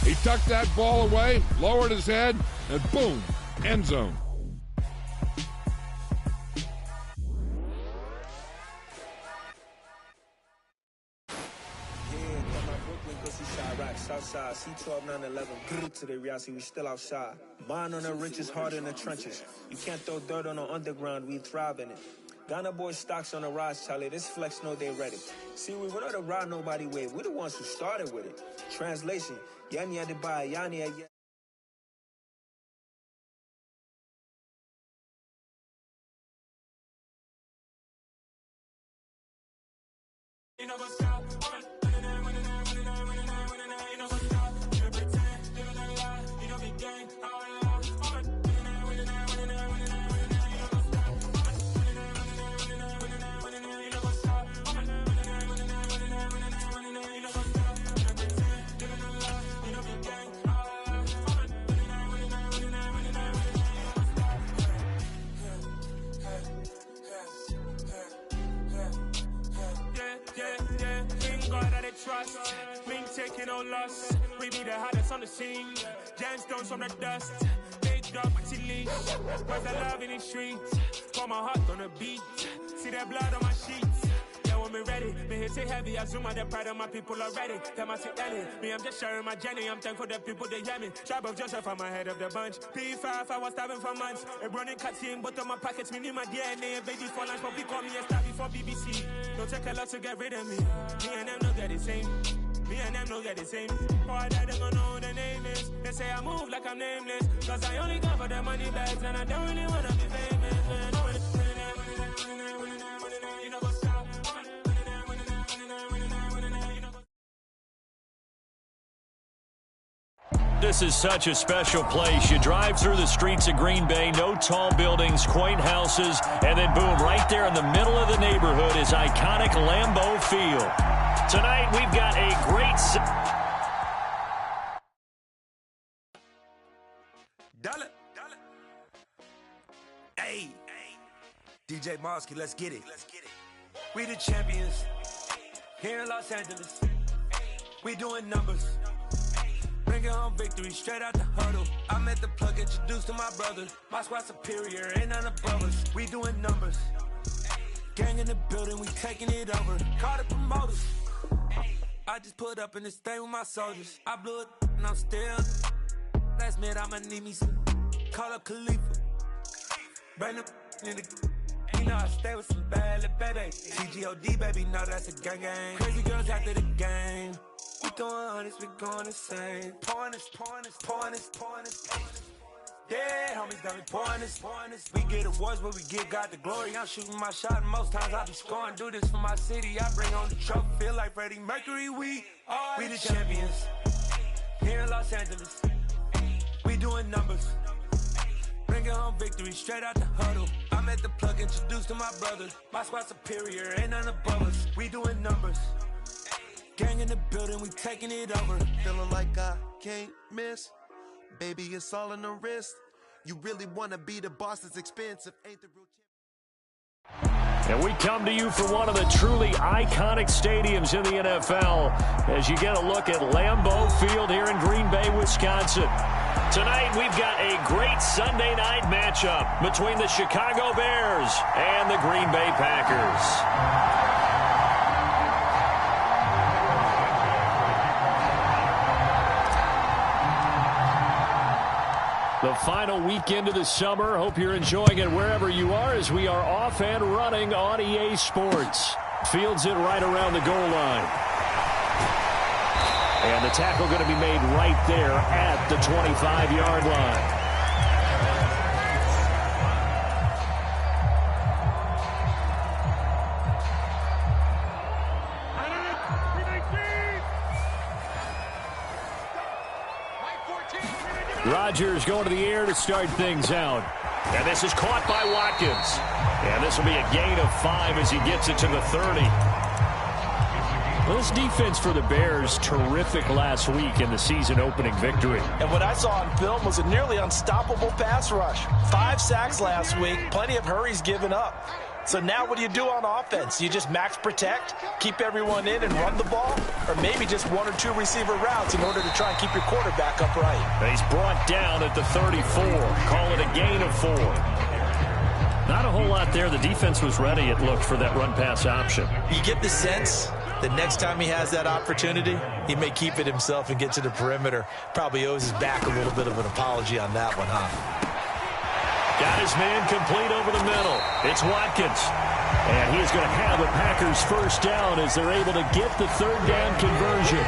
He tucked that ball away, lowered his head, and boom, end zone. Outside, C12, 911, to the reality, we still outside. Bond on the riches, hard in the trenches. You can't throw dirt on the underground, we thrive in it. Ghana boys stocks on the rise, Charlie. This flex know they ready. See, we without a ride nobody wave. We the ones who started with it. Translation, Yani had to buy, Yani had. Trust, mean taking no loss. We be the hottest on the scene. Gemstones from the dust. Big dog, but she leash. Where's the love in the streets? Pour my heart on the beat. See that blood on my sheets. Yeah, when me ready, me hit it heavy. I zoom out the pride of my people already. Them I see Ellie. Me, I'm just sharing my journey. I'm thankful that people they hear me. Tribe of Joseph, I'm ahead of the bunch. P5, I was starving for months. A running cutscene, but on my pockets, me need my DNA. Baby for lunch, but we call me a star before BBC. Don't take a lot to get rid of me. Me and them know that the same. Me and them know that the same. Boy, I don't know who the name is. They say I move like I'm nameless. Cause I only come for the money bags and I don't really wanna be famous, man. This is such a special place. You drive through the streets of Green Bay, no tall buildings, quaint houses, and then boom, right there in the middle of the neighborhood is iconic Lambeau Field. Tonight, we've got a great... Hey, DJ Mosky, let's get it. We the champions here in Los Angeles. We doing numbers. Bringing home victory straight out the huddle. I'm at the plug, introduced to my brother. My squad superior, ain't none above us. We doing numbers. Gang in the building, we taking it over. Call the promoters. I just put up in this thing with my soldiers. I blew it and I'm still. Last minute, I'ma need me some. Call up Khalifa. Bring them in the. You know I stay with some bad little baby. TGOD, baby, no, that's a gang gang. Crazy girls after the game. We throwing hundreds, we going insane. Pouring this. Yeah, homies got me pouring this. We get awards, but we give God the glory. I'm shooting my shot, and most times I be scoring. Do this for my city, I bring on the trophy. Feel like Freddie Mercury, we the champions. Here in Los Angeles, we doing numbers. Bringing home victory straight out the huddle. I'm at the plug, introduced to my brother. My squad superior, ain't none above us. We doing numbers. Gang in the building, we taking it over. Feeling like I can't miss. Baby, it's all in the wrist. You really want to be the boss, it's expensive. Ain't the real champ. And we come to you from one of the truly iconic stadiums in the NFL as you get a look at Lambeau Field here in Green Bay, Wisconsin. Tonight, we've got a great Sunday night matchup between the Chicago Bears and the Green Bay Packers. The final weekend of the summer. Hope you're enjoying it wherever you are as we are off and running on EA Sports. Fields it right around the goal line. And the tackle going to be made right there at the 25-yard line. Rodgers going to the air to start things out. And this is caught by Watkins. And this will be a gain of 5 as he gets it to the 30. Well, this defense for the Bears, terrific last week in the season-opening victory. And what I saw on film was a nearly unstoppable pass rush. 5 sacks last week, plenty of hurries given up. So now what do you do on offense? You just max protect, keep everyone in and run the ball, or maybe just one or two receiver routes in order to try and keep your quarterback upright. He's brought down at the 34. Call it a gain of 4. Not a whole lot there. The defense was ready, it looked, for that run-pass option. You get the sense that next time he has that opportunity, he may keep it himself and get to the perimeter. Probably owes his back a little bit of an apology on that one, huh? Got his man complete over the middle. It's Watkins. And he's going to have a Packers first down as they're able to get the third down conversion.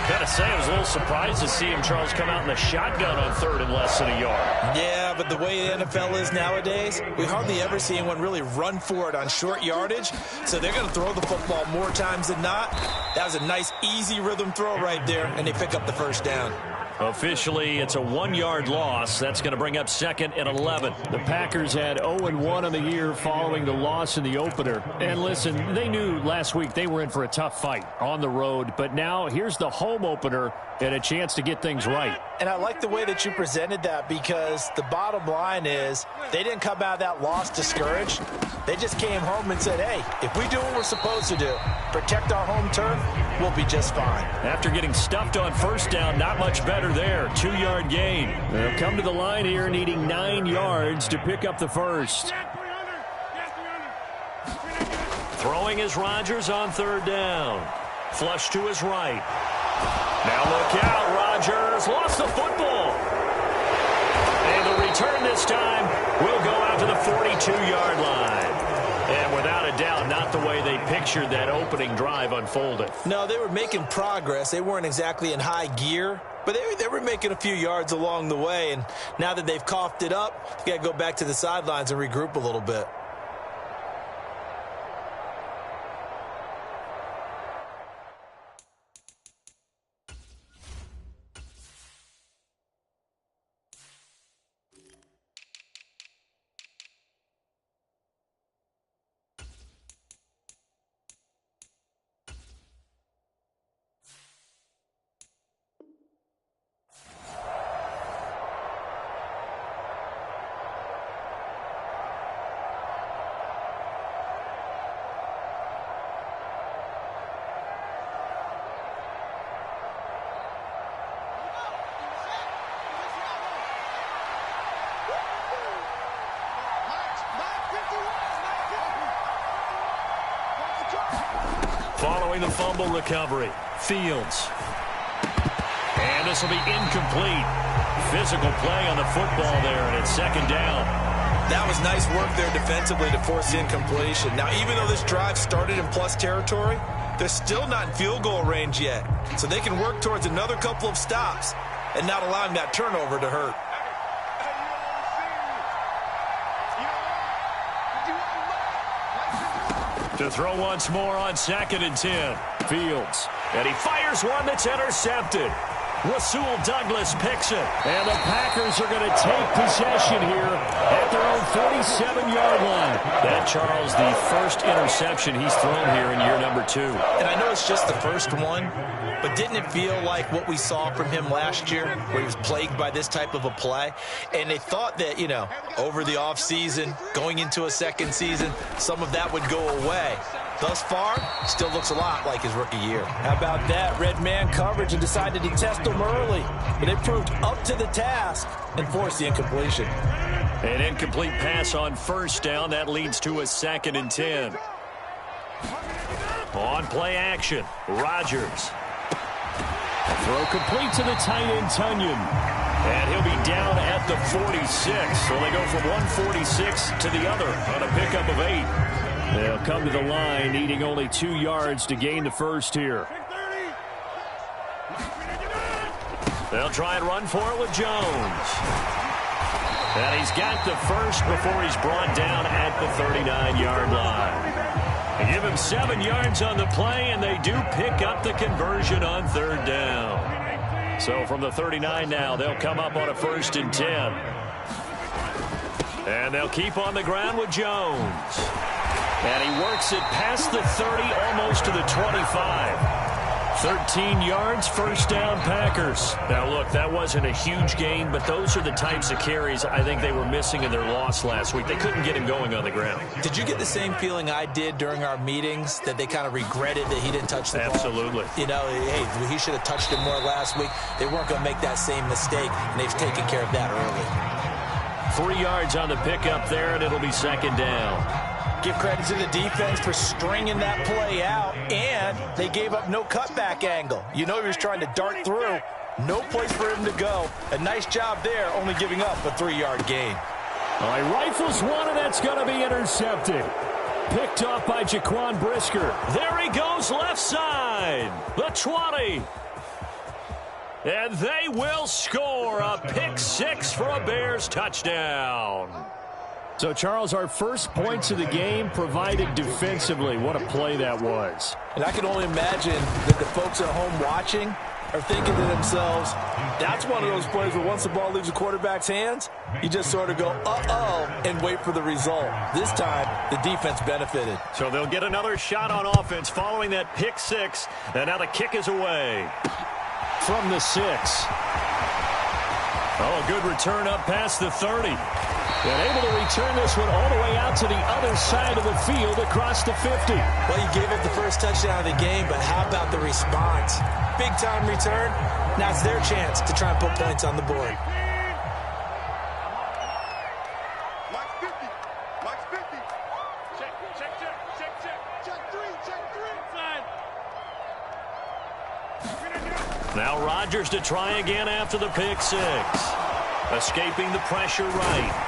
Gotta say, I was a little surprised to see him, Charles, come out in the shotgun on third and less than a yard. Yeah, but the way the NFL is nowadays, we hardly ever see anyone really run for it on short yardage. So they're going to throw the football more times than not. That was a nice, easy rhythm throw right there, and they pick up the first down. Officially, it's a 1-yard loss. That's going to bring up 2nd and 11. The Packers had 0-1 on the year following the loss in the opener. And listen, they knew last week they were in for a tough fight on the road. But now here's the home opener and a chance to get things right. And I like the way that you presented that, because the bottom line is they didn't come out of that loss discouraged. They just came home and said, hey, if we do what we're supposed to do, protect our home turf, we'll be just fine. After getting stuffed on first down, not much better there. 2-yard gain. They'll come to the line here needing 9 yards to pick up the first. Throwing is Rodgers on third down. Flush to his right. Now look out, Rodgers lost the football. And the return this time will go out to the 42-yard line. And without a doubt, not the way they pictured that opening drive unfolded. No, they were making progress. They weren't exactly in high gear, but they were making a few yards along the way. And now that they've coughed it up, you got to go back to the sidelines and regroup a little bit. Following the fumble recovery, Fields. And this will be incomplete. Physical play on the football there, and it's 2nd down. That was nice work there defensively to force incompletion. Now, even though this drive started in plus territory, they're still not in field goal range yet. So they can work towards another couple of stops and not allowing that turnover to hurt. To throw once more on 2nd and 10. Fields. And he fires one that's intercepted. Rasul Douglas picks it. And the Packers are going to take possession here at their own 47-yard line. That, Charles, the first interception he's thrown here in year number 2. And I know it's just the first one, but didn't it feel like what we saw from him last year, where he was plagued by this type of a play? And they thought that, you know, over the offseason, going into a second season, some of that would go away. Thus far, still looks a lot like his rookie year. How about that? Red man coverage and decided to test him early. But they proved up to the task and forced the incompletion. An incomplete pass on first down. That leads to a 2nd and 10. On play action, Rodgers. Throw complete to the tight end, Tunyon. And he'll be down at the 46. So they go from 146 to the other on a pickup of 8. They'll come to the line, needing only 2 yards to gain the first here. They'll try and run for it with Jones. And he's got the first before he's brought down at the 39-yard line. They give him 7 yards on the play, and they do pick up the conversion on third down. So from the 39 now, they'll come up on a 1st and 10. And they'll keep on the ground with Jones. And he works it past the 30, almost to the 25. 13 yards, first down, Packers. Now, look, that wasn't a huge gain, but those are the types of carries I think they were missing in their loss last week. They couldn't get him going on the ground. Did you get the same feeling I did during our meetings, that they kind of regretted that he didn't touch the ball? Absolutely. You know, hey, he should have touched it more last week. They weren't going to make that same mistake, and they've taken care of that early. 3 yards on the pickup there, and it'll be second down. Give credit to the defense for stringing that play out, and they gave up no cutback angle. You know he was trying to dart through. No place for him to go. A nice job there, only giving up a 3-yard gain. All right, rifles one, and that's going to be intercepted. Picked off by Jaquan Brisker. There he goes, left side. The 20. And they will score a pick six for a Bears touchdown. So, Charles, our first points of the game provided defensively. What a play that was. And I can only imagine that the folks at home watching are thinking to themselves, that's one of those plays where once the ball leaves the quarterback's hands, you just sort of go, uh-oh, and wait for the result. This time, the defense benefited. So they'll get another shot on offense following that pick six. And now the kick is away from the 6. Oh, good return up past the 30. And able to return this one all the way out to the other side of the field across the 50. Well, you gave up the first touchdown of the game, but how about the response? Big-time return. Now it's their chance to try and put points on the board. Mike 50. Mike 50. Check 3. Now Rodgers to try again after the pick six. Escaping the pressure right.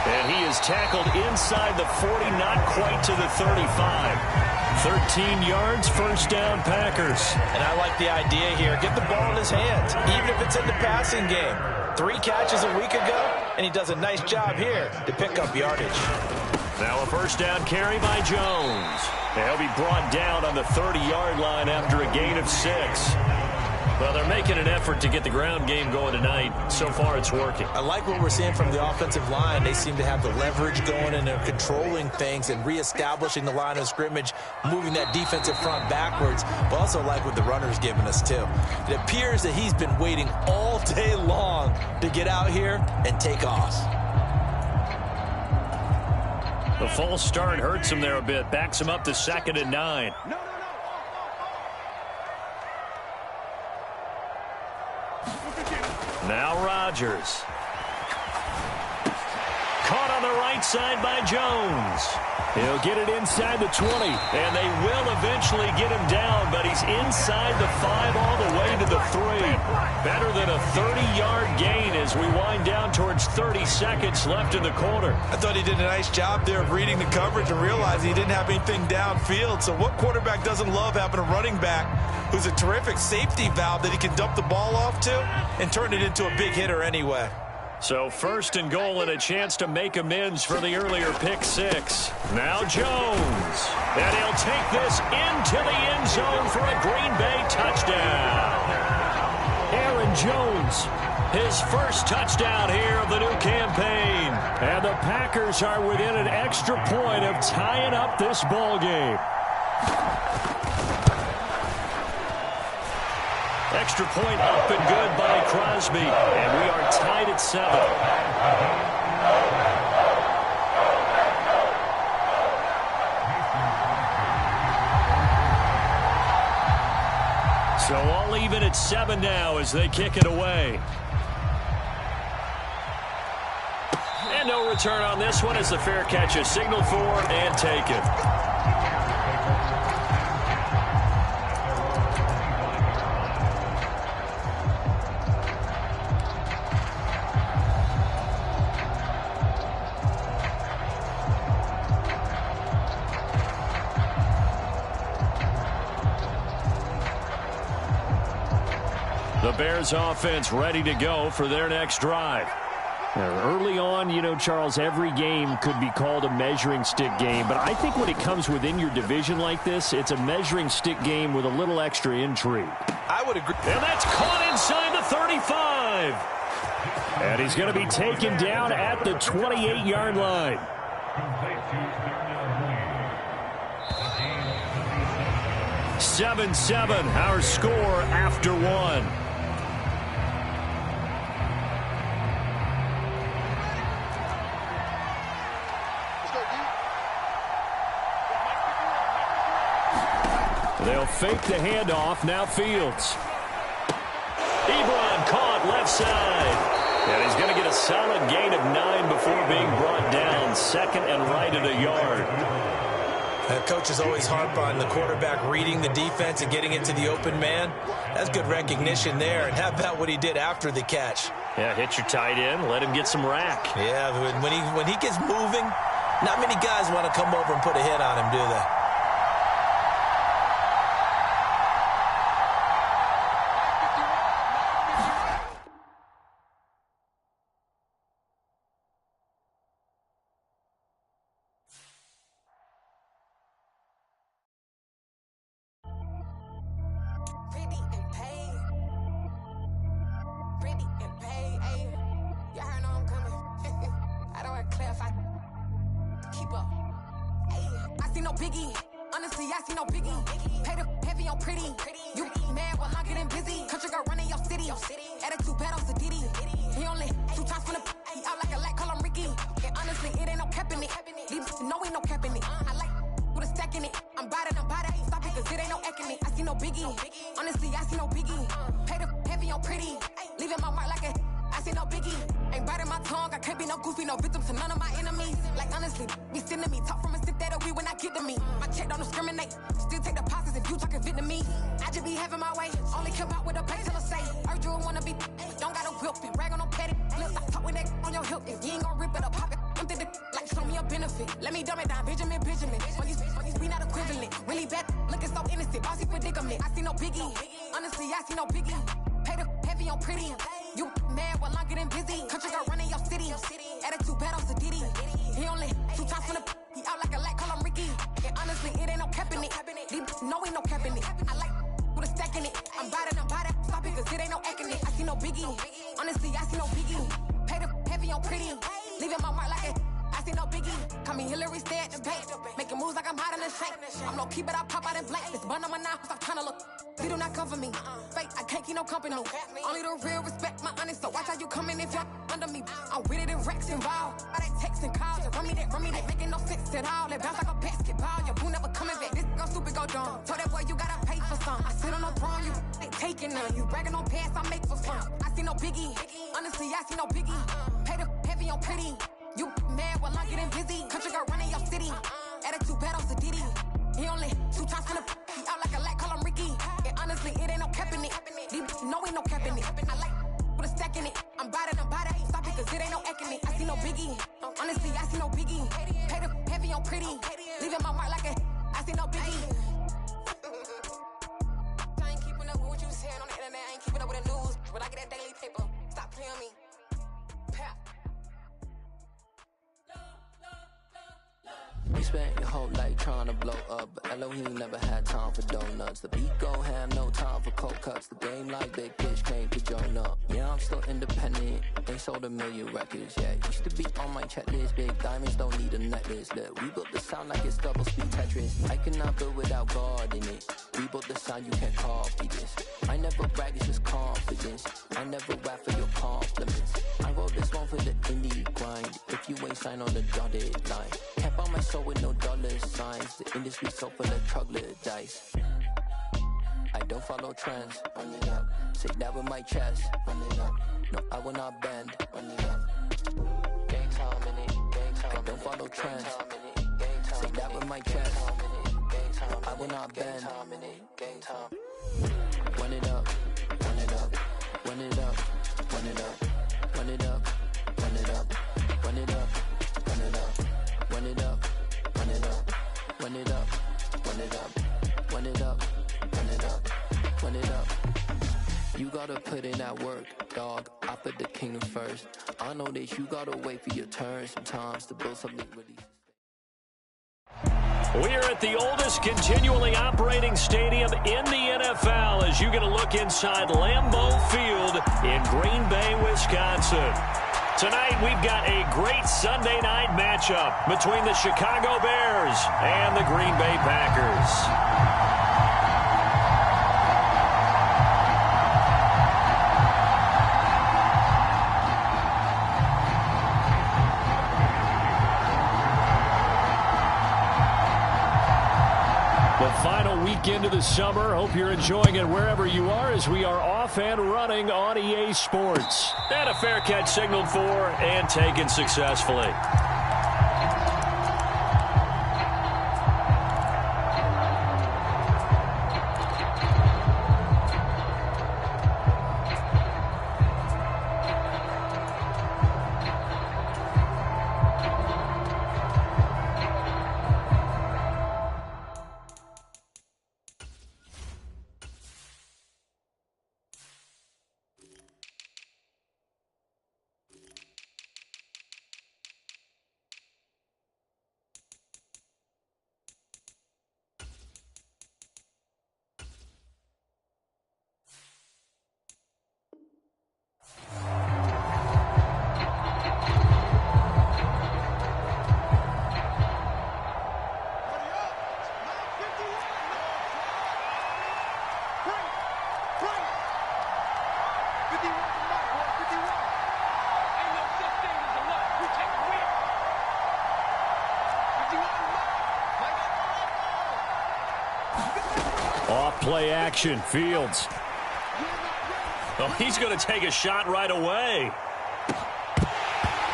And he is tackled inside the 40, not quite to the 35. 13 yards, first down, Packers. And I like the idea here. Get the ball in his hands, even if it's in the passing game. 3 catches a week ago, and he does a nice job here to pick up yardage. Now a first down carry by Jones. And he'll be brought down on the 30-yard line after a gain of 6. Well, they're making an effort to get the ground game going tonight. So far, it's working. I like what we're seeing from the offensive line. They seem to have the leverage going, and they're controlling things and reestablishing the line of scrimmage, moving that defensive front backwards. But also like what the runner's giving us, too. It appears that he's been waiting all day long to get out here and take off. The false start hurts him there a bit. Backs him up to 2nd and 9. Now Rodgers. Caught on the right side by Jones. He'll get it inside the 20, and they will eventually get him down, but he's inside the 5 all the way to the 3. Better than a 30-yard gain as we wind down towards 30 seconds left in the quarter. I thought he did a nice job there of reading the coverage and realizing he didn't have anything downfield. So what quarterback doesn't love having a running back who's a terrific safety valve that he can dump the ball off to and turn it into a big hitter anyway? So 1st and goal and a chance to make amends for the earlier pick six. Now Jones. And he'll take this into the end zone for a Green Bay touchdown. Aaron Jones, his first touchdown here of the new campaign. And the Packers are within an extra point of tying up this ball game. Extra point up and good by Crosby. And we are tied at 7. So all even at 7 now as they kick it away. And no return on this one as the fair catch is signaled for and taken. The Bears offense ready to go for their next drive. Early on, you know, Charles, every game could be called a measuring stick game. But I think when it comes within your division like this, it's a measuring stick game with a little extra intrigue. I would agree. And that's caught inside the 35. And he's going to be taken down at the 28-yard line. 7-7, our score after one. They'll fake the handoff. Now Fields. Ebron caught left side. And he's going to get a solid gain of 9 before being brought down. Second and right at a yard. Coaches always harp on the quarterback reading the defense and getting into the open man. That's good recognition there. And how about what he did after the catch? Yeah, hit your tight end. Let him get some rack. Yeah, when he gets moving, not many guys want to come over and put a hit on him, do they? Spent your whole life trying to blow up, but Elohim never had time for donuts. The beat go ham, no time for cold cuts. The game like big fish came to join up. Yeah, I'm still independent. They sold 1 million records. Yeah, used to be on my checklist. Big diamonds don't need a necklace. Look, we built the sound like it's double speed Tetris. I cannot build without God in it. We built the sound, you can't copy this. I never brag, it's just confidence. I never rap for your compliments. I wrote this one for the indie grind. If you ain't signed on the dotted line, can't buy my soul with no dollar signs. The industry so full of troglodytes. I don't follow trends. Run it up. Say that with my chest. Run it up. No, I will not bend. Run it up. Gang time in it. Gang time. I don't follow trends. Say that with my chest. No, I will not bend. Gang time. Run it up. Run it up. Run it up. Run it up. Run it up. Run it up. Run it up. Run it up. Run it up. Run it up. Run it up. Run it up. Run it up. Run it up. Run it up. You gotta put in that work, dog. I put the kingdom first. I know that you gotta wait for your turn sometimes to build something really. We are at the oldest continually operating stadium in the NFL as you get a look inside Lambeau Field in Green Bay, Wisconsin. Tonight, we've got a great Sunday night matchup between the Chicago Bears and the Green Bay Packers. summer. Hope you're enjoying it wherever you are as we are off and running on EA Sports. And a fair catch signaled for and taken successfully. Off-play action, Fields. Oh, he's going to take a shot right away.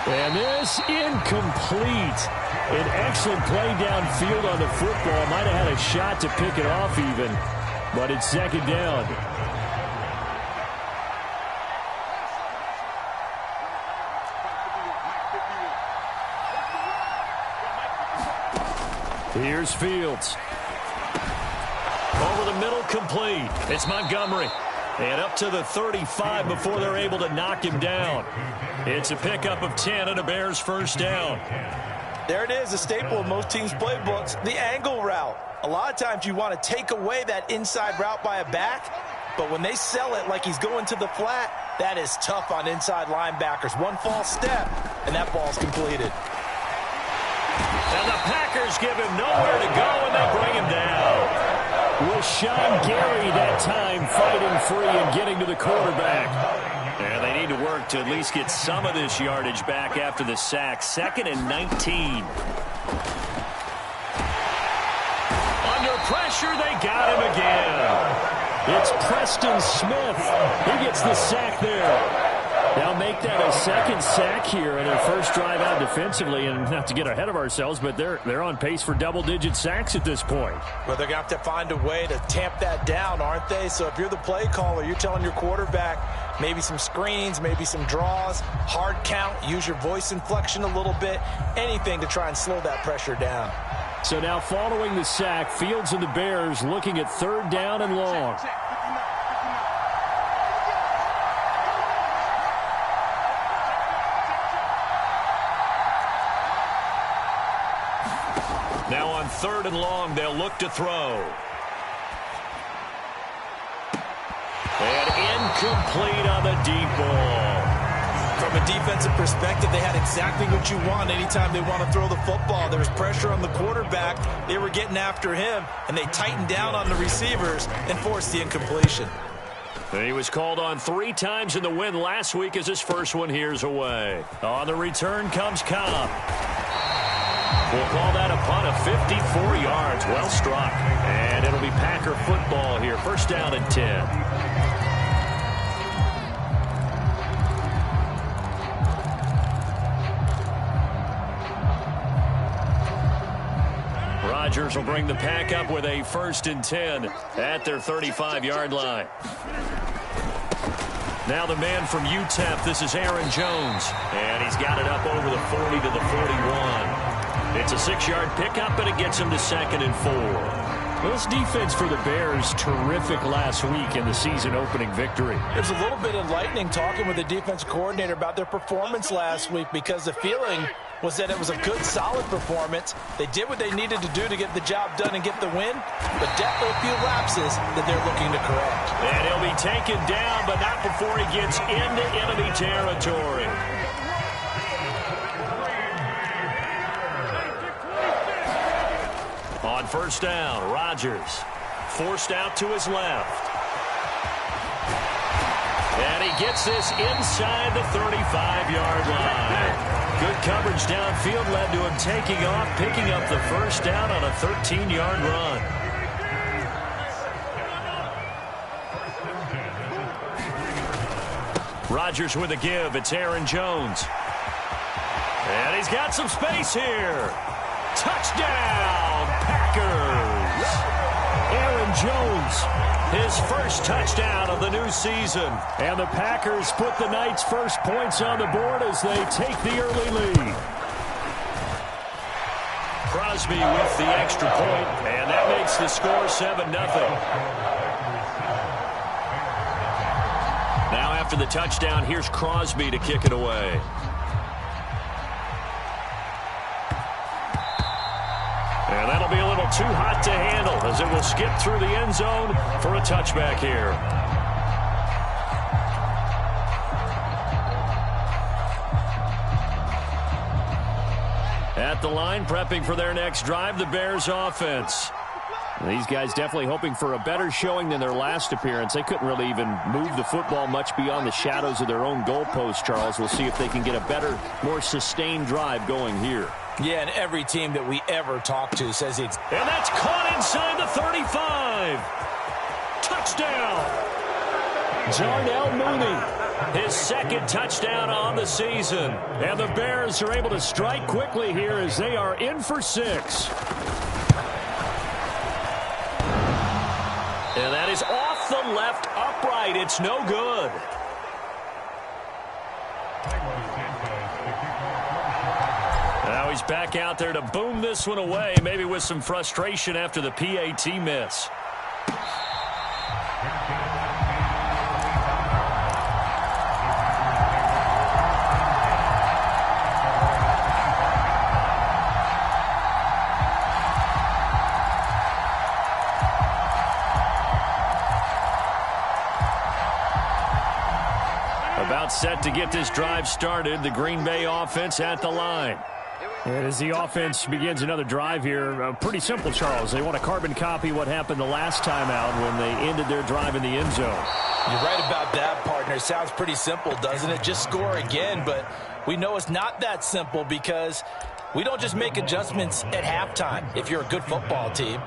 And this incomplete. An excellent play downfield on the football. Might have had a shot to pick it off even, but it's second down. Here's Fields. Over the middle, complete. It's Montgomery. And up to the 35 before they're able to knock him down. It's a pickup of 10 and a Bears first down. There it is, a staple of most teams' playbooks, the angle route. A lot of times you want to take away that inside route by a back, but when they sell it like he's going to the flat, that is tough on inside linebackers. One false step, and that ball's completed. And the Packers give him nowhere to go, and they bring him down. Rashawn Gary that time fighting free and getting to the quarterback. And they need to work to at least get some of this yardage back after the sack. 2nd and 19. Under pressure, they got him again. It's Preston Smith. He gets the sack there. Now make that a second sack here in their first drive out defensively, and not to get ahead of ourselves, but they're on pace for double-digit sacks at this point. Well, they're going to have to find a way to tamp that down, aren't they? So if you're the play caller, you're telling your quarterback maybe some screens, maybe some draws, hard count, use your voice inflection a little bit, anything to try and slow that pressure down. So now following the sack, Fields and the Bears looking at 3rd down and long. Now on 3rd and long, they'll look to throw. And incomplete on the deep ball. From a defensive perspective, they had exactly what you want anytime they want to throw the football. There was pressure on the quarterback. They were getting after him, and they tightened down on the receivers and forced the incompletion. He was called on 3 times in the win last week as his first one here's away. On the return comes Cobb. We'll call that a punt of 54 yards. Well struck. And it'll be Packer football here. First down and 10. Rodgers will bring the Pack up with a 1st and 10 at their 35-yard line. Now the man from UTEP, this is Aaron Jones. And he's got it up over the 40 to the 41. It's a 6-yard pickup, and it gets him to 2nd and 4. Well, this defense for the Bears, terrific last week in the season-opening victory. There's a little bit enlightening talking with the defense coordinator about their performance last week, because the feeling was that it was a good, solid performance. They did what they needed to do to get the job done and get the win, but definitely a few lapses that they're looking to correct. And he'll be taken down, but not before he gets into enemy territory. On 1st down, Rodgers forced out to his left. And he gets this inside the 35-yard line. Good coverage downfield led to him taking off, picking up the first down on a 13-yard run. Rodgers with a give. It's Aaron Jones. And he's got some space here. Touchdown, Packers. Aaron Jones, his first touchdown of the new season. And the Packers put the Knights' first points on the board as they take the early lead. Crosby with the extra point, and that makes the score 7-0. Now after the touchdown, here's Crosby to kick it away. And that'll be a little too hot to handle as it will skip through the end zone for a touchback here. At the line, prepping for their next drive, the Bears offense. These guys definitely hoping for a better showing than their last appearance. They couldn't really even move the football much beyond the shadows of their own goalpost, Charles. We'll see if they can get a better, more sustained drive going here. Yeah, and every team that we ever talk to says it's... And that's caught inside the 35. Touchdown. Darnell Mooney, his second touchdown on the season. And the Bears are able to strike quickly here as they are in for 6. And that is off the left upright. It's no good. Now he's back out there to boom this one away, maybe with some frustration after the PAT miss. About set to get this drive started, the Green Bay offense at the line. And as the offense begins another drive here, pretty simple, Charles. They want to carbon copy what happened the last time out when they ended their drive in the end zone. You're right about that, partner. It sounds pretty simple, doesn't it? Just score again, but we know it's not that simple because we don't just make adjustments at halftime if you're a good football team.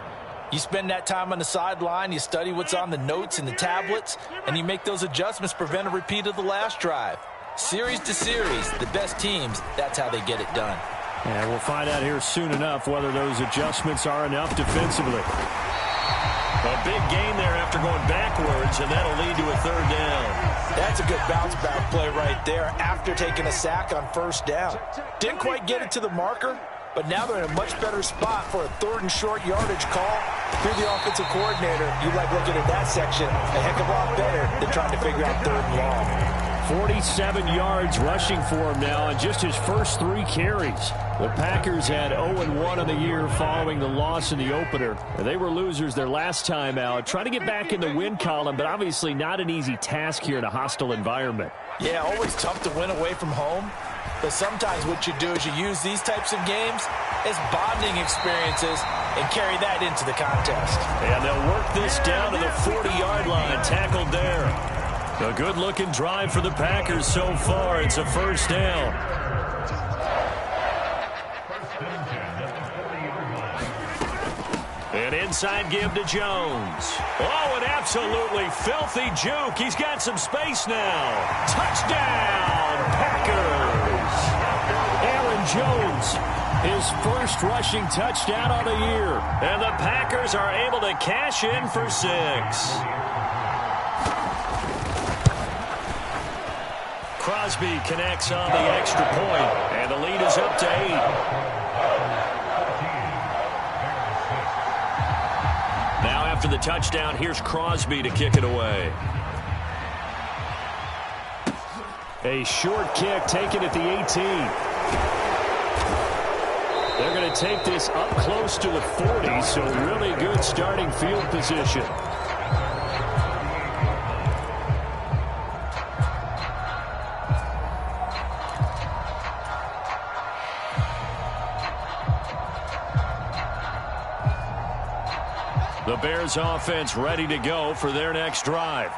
You spend that time on the sideline, you study what's on the notes and the tablets, and you make those adjustments, prevent a repeat of the last drive. Series to series, the best teams, that's how they get it done. And we'll find out here soon enough whether those adjustments are enough defensively. A big gain there after going backwards, and that'll lead to a third down. That's a good bounce-back play right there after taking a sack on first down. Didn't quite get it to the marker, but now they're in a much better spot for a third and short yardage call. Through the offensive coordinator, you like looking at that section a heck of a lot better than trying to figure out third and long. 47 yards rushing for him now on just his first 3 carries. The Packers had 0-1 on the year following the loss in the opener. They were losers their last time out. Trying to get back in the win column, but obviously not an easy task here in a hostile environment. Yeah, always tough to win away from home. But sometimes what you do is you use these types of games as bonding experiences and carry that into the contest. And they'll work this down to the 40-yard line. Tackled there. A good-looking drive for the Packers so far. It's a first down. An inside give to Jones. Oh, an absolutely filthy juke. He's got some space now. Touchdown, Packers. Aaron Jones, his first rushing touchdown on the year. And the Packers are able to cash in for 6. Crosby connects on the extra point, and the lead is up to 8. Now after the touchdown, here's Crosby to kick it away. A short kick taken at the 18. They're going to take this up close to the 40, so really good starting field position. The Bears offense ready to go for their next drive.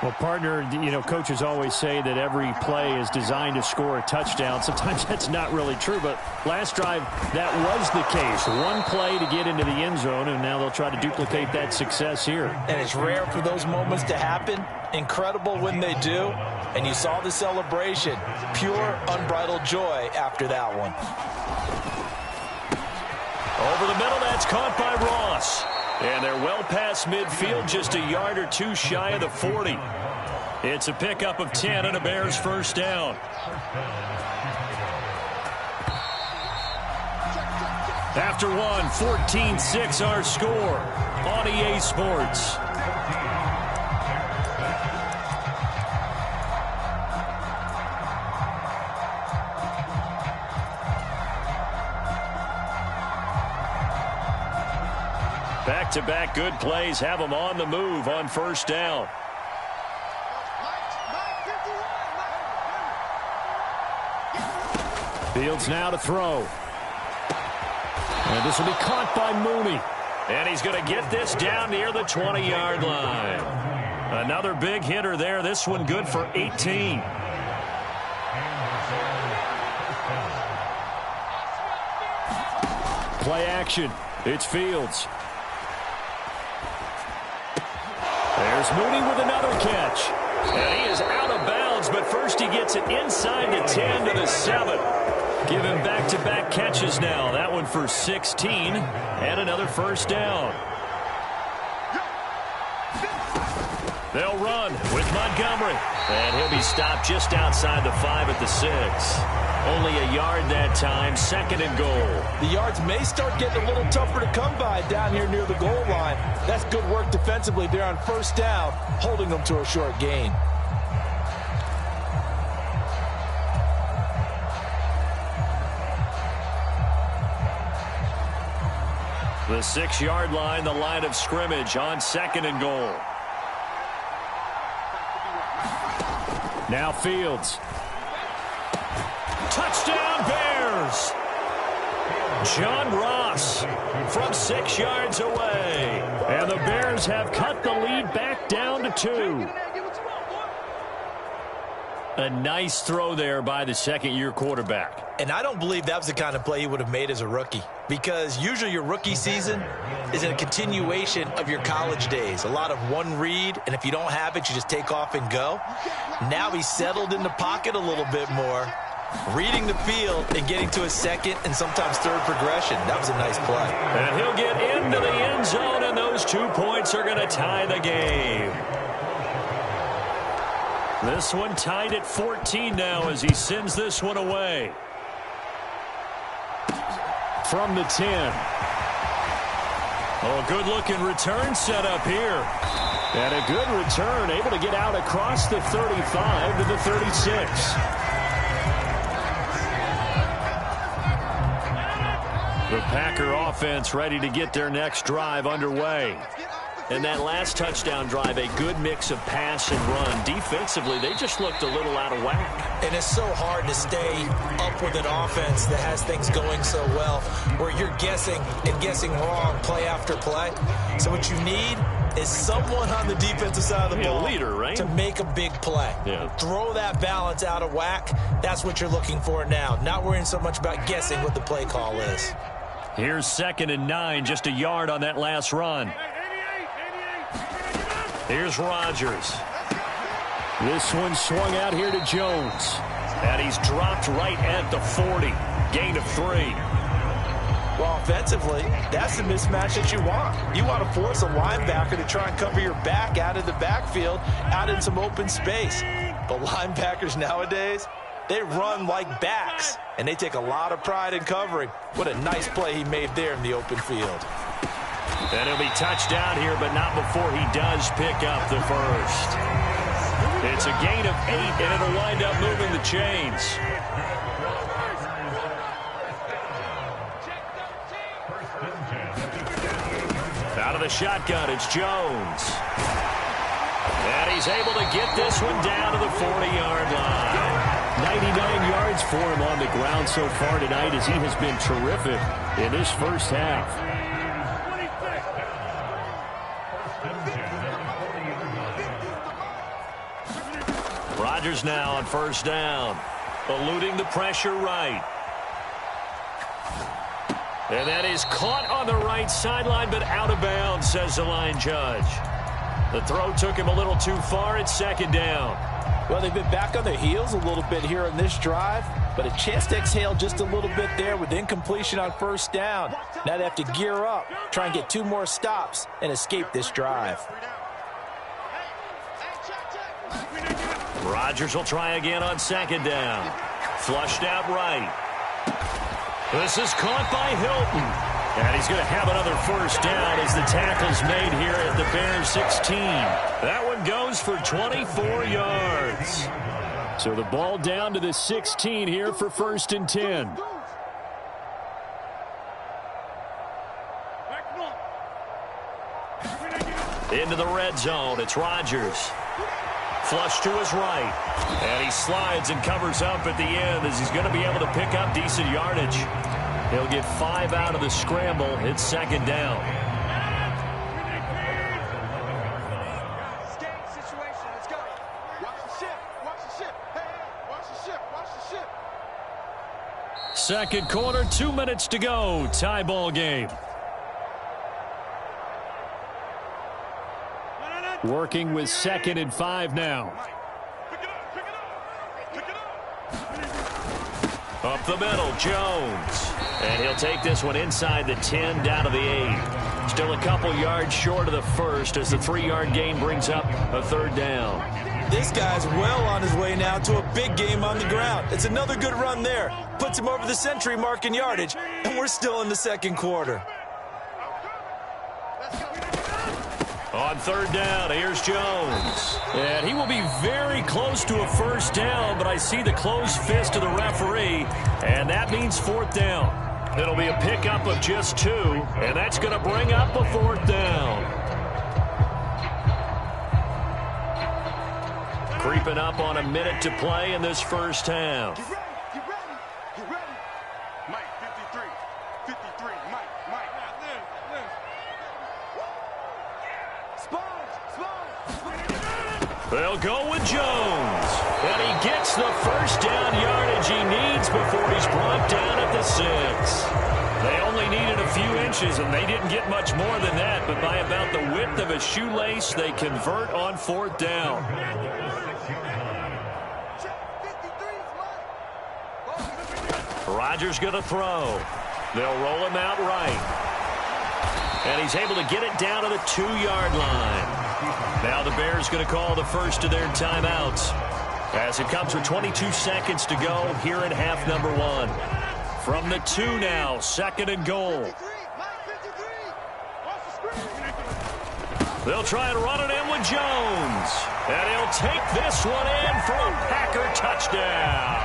Well, partner, coaches always say that every play is designed to score a touchdown. Sometimes that's not really true, but last drive, that was the case. One play to get into the end zone, and now they'll try to duplicate that success here. And it's rare for those moments to happen. Incredible when they do. And you saw the celebration. Pure, unbridled joy after that one. Over the middle, that's caught by Ross. And they're well past midfield, just a yard or two shy of the 40. It's a pickup of 10 and a Bears first down. After one, 14-6 our score on EA Sports. Back-to-back good plays have them on the move on first down. Fields now to throw. And this will be caught by Mooney. And he's going to get this down near the 20-yard line. Another big hitter there. This one good for 18. Play action. It's Fields. There's Mooney with another catch. And he is out of bounds, but first he gets it inside the 10 to the 7. Give him back-to-back catches now. That one for 16 and another first down. They'll run with Montgomery. And he'll be stopped just outside the 5 at the 6. Only a yard that time, second and goal. The yards may start getting a little tougher to come by down here near the goal line. That's good work defensively there on first down, holding them to a short gain. The 6-yard line, the line of scrimmage on second and goal. Now Fields. Touchdown Bears! John Ross from 6 yards away. And the Bears have cut the lead back down to 2. A nice throw there by the second-year quarterback. And I don't believe that was the kind of play he would have made as a rookie, because usually your rookie season is a continuation of your college days. A lot of one read, and if you don't have it, you just take off and go. Now he's settled in the pocket a little bit more, reading the field and getting to a second and sometimes third progression. That was a nice play. And he'll get into the end zone, and those 2 points are going to tie the game. This one tied at 14 now as he sends this one away. From the 10. Oh, good-looking return set up here. And a good return, able to get out across the 35 to the 36. The Packer offense ready to get their next drive underway. And that last touchdown drive, a good mix of pass and run. Defensively, they just looked a little out of whack. And it's so hard to stay up with an offense that has things going so well, where you're guessing and guessing wrong play after play. So what you need is someone on the defensive side of the ball, leader, right? to make a big play. Yeah. Throw that balance out of whack. That's what you're looking for now. Not worrying so much about guessing what the play call is. Here's 2nd and 9, just a yard on that last run. Here's Rodgers. This one swung out here to Jones. And he's dropped right at the 40. Gain of 3. Well, offensively, that's the mismatch that you want. You want to force a linebacker to try and cover your back out of the backfield, out in some open space. But linebackers nowadays, they run like backs, and they take a lot of pride in covering. What a nice play he made there in the open field. And he'll be touchdown here, but not before he does pick up the first. It's a gain of 8, and it'll wind up moving the chains. Out of the shotgun, it's Jones. And he's able to get this one down to the 40-yard line. 99 yards for him on the ground so far tonight, as he has been terrific in this first half. Rodgers now on first down. Eluding the pressure right. And that is caught on the right sideline, but out of bounds, says the line judge. The throw took him a little too far. It's second down. Well, they've been back on their heels a little bit here on this drive, but a chance to exhale just a little bit there with incompletion on first down. Now they have to gear up, try and get 2 more stops, and escape this drive. Rodgers will try again on second down. Flushed out right. This is caught by Hilton. And he's going to have another first down as the tackle's made here at the Bears 16. That one goes for 24 yards. So the ball down to the 16 here for first and 10. Into the red zone. It's Rodgers. Flush to his right. And he slides and covers up at the end as he's going to be able to pick up decent yardage. He'll get 5 out of the scramble. It's second down. Situation. Let's go. Watch the ship. Watch the ship. Hey, watch the ship. Watch the ship. Second quarter, 2 minutes to go. Tie ball game. Working with 2nd and 5 now. Up the middle, Jones. And he'll take this one inside the 10, down to the 8. Still a couple yards short of the first as the 3-yard gain brings up a third down. This guy's well on his way now to a big game on the ground. It's another good run there. Puts him over the century mark in yardage, and we're still in the second quarter. On third down, here's Jones. And he will be very close to a first down, but I see the closed fist of the referee, and that means fourth down. It'll be a pickup of just 2, and that's going to bring up a fourth down. Creeping up on a minute to play in this first half. Get ready. Mike, 53, Mike. They'll go with Jones. And he gets the first down yardage he needs before he's brought down at the 6. They only needed a few inches, and they didn't get much more than that. But by about the width of a shoelace, they convert on fourth down. Rodgers going to throw. They'll roll him out right. And he's able to get it down to the 2-yard line. Now the Bears going to call the first of their timeouts as it comes with 22 seconds to go here in half number 1. From the 2 now, 2nd and goal. They'll try and run it in with Jones. And he'll take this one in for a Packer touchdown.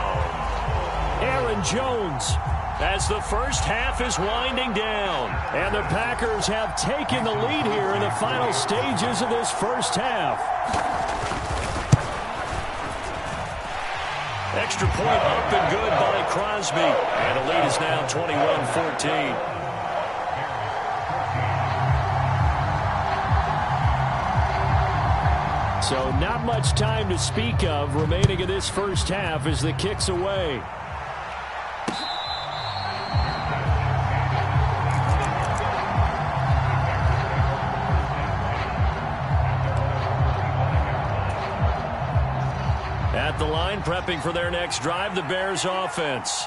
Aaron Jones, as the first half is winding down. And the Packers have taken the lead here in the final stages of this first half. Extra point up and good by Crosby. And the lead is now 21-14. So not much time to speak of remaining in this first half as the kick's away. At the line, prepping for their next drive, the Bears offense.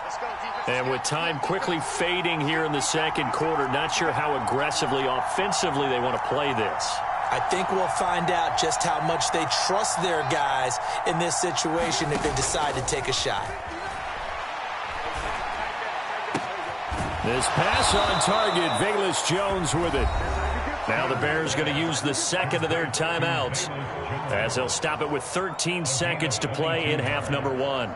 And with time quickly fading here in the second quarter, not sure how aggressively, offensively they want to play this. I think we'll find out just how much they trust their guys in this situation if they decide to take a shot. This pass on target, Velus Jones with it. Now the Bears going to use the second of their timeouts as they'll stop it with 13 seconds to play in half number 1.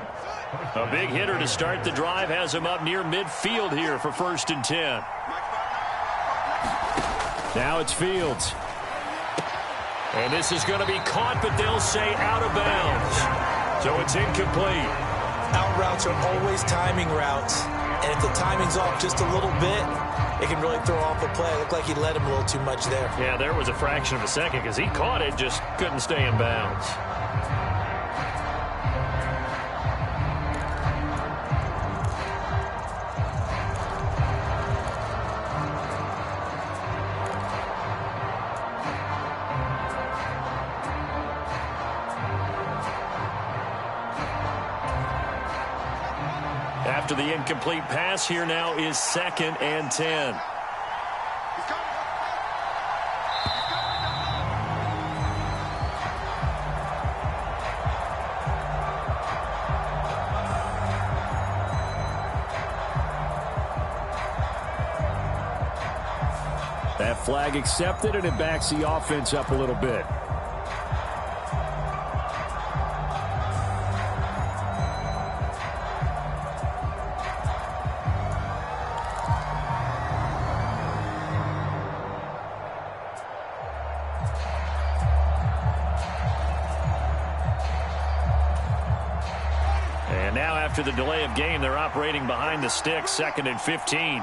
A big hitter to start the drive has him up near midfield here for 1st and 10. Now it's Fields. And this is going to be caught, but they'll say out of bounds. So it's incomplete. Out routes are always timing routes. And if the timing's off just a little bit, it can really throw off a play. It looked like he let him a little too much there. Yeah, there was a fraction of a second because he caught it, just couldn't stay in bounds. after the incomplete pass. Here now is 2nd and 10. That flag accepted, and it backs the offense up a little bit. And now after the delay of game, they're operating behind the sticks, 2nd and 15.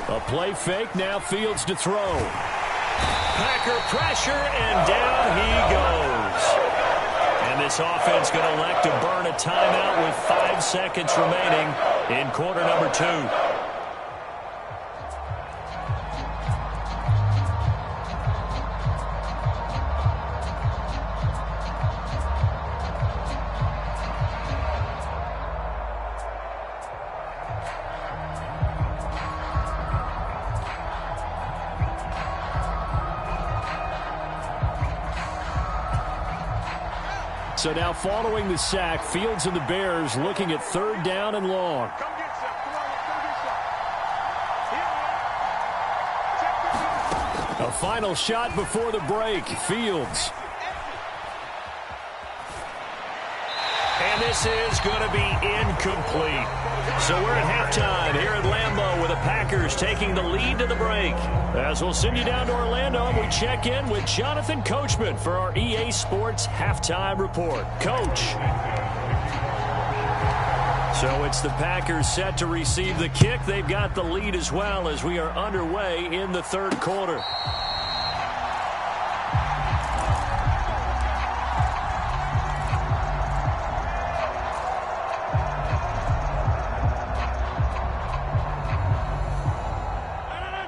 A play fake, now Fields to throw. Packer pressure, and down he goes. And this offense going to elect to burn a timeout with 5 seconds remaining in quarter number 2. So now following the sack, Fields and the Bears looking at 3rd down and long. A final shot before the break. Fields. And this is going to be incomplete. So we're at halftime here at Lambeau with the Packers taking the lead to the break. As we'll send you down to Orlando, and we check in with Jonathan Coachman for our EA Sports Halftime Report. Coach. So it's the Packers set to receive the kick. They've got the lead as well as we are underway in the 3rd quarter.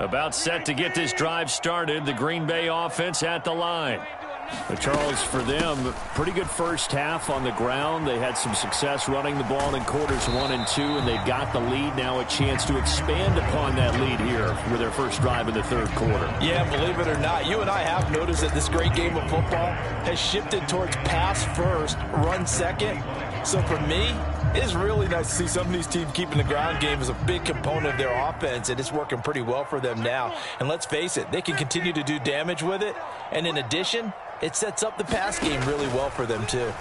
About set to get this drive started. The Green Bay offense at the line. But Charles, for them, pretty good first half on the ground. They had some success running the ball in quarters 1 and 2, and they've got the lead. Now a chance to expand upon that lead here with their first drive in the 3rd quarter. Yeah, believe it or not, you and I have noticed that this great game of football has shifted towards pass first, run second. So for me, it's really nice to see some of these teams keeping the ground game as a big component of their offense, and it's working pretty well for them now. And let's face it, they can continue to do damage with it. And in addition, it sets up the pass game really well for them, too.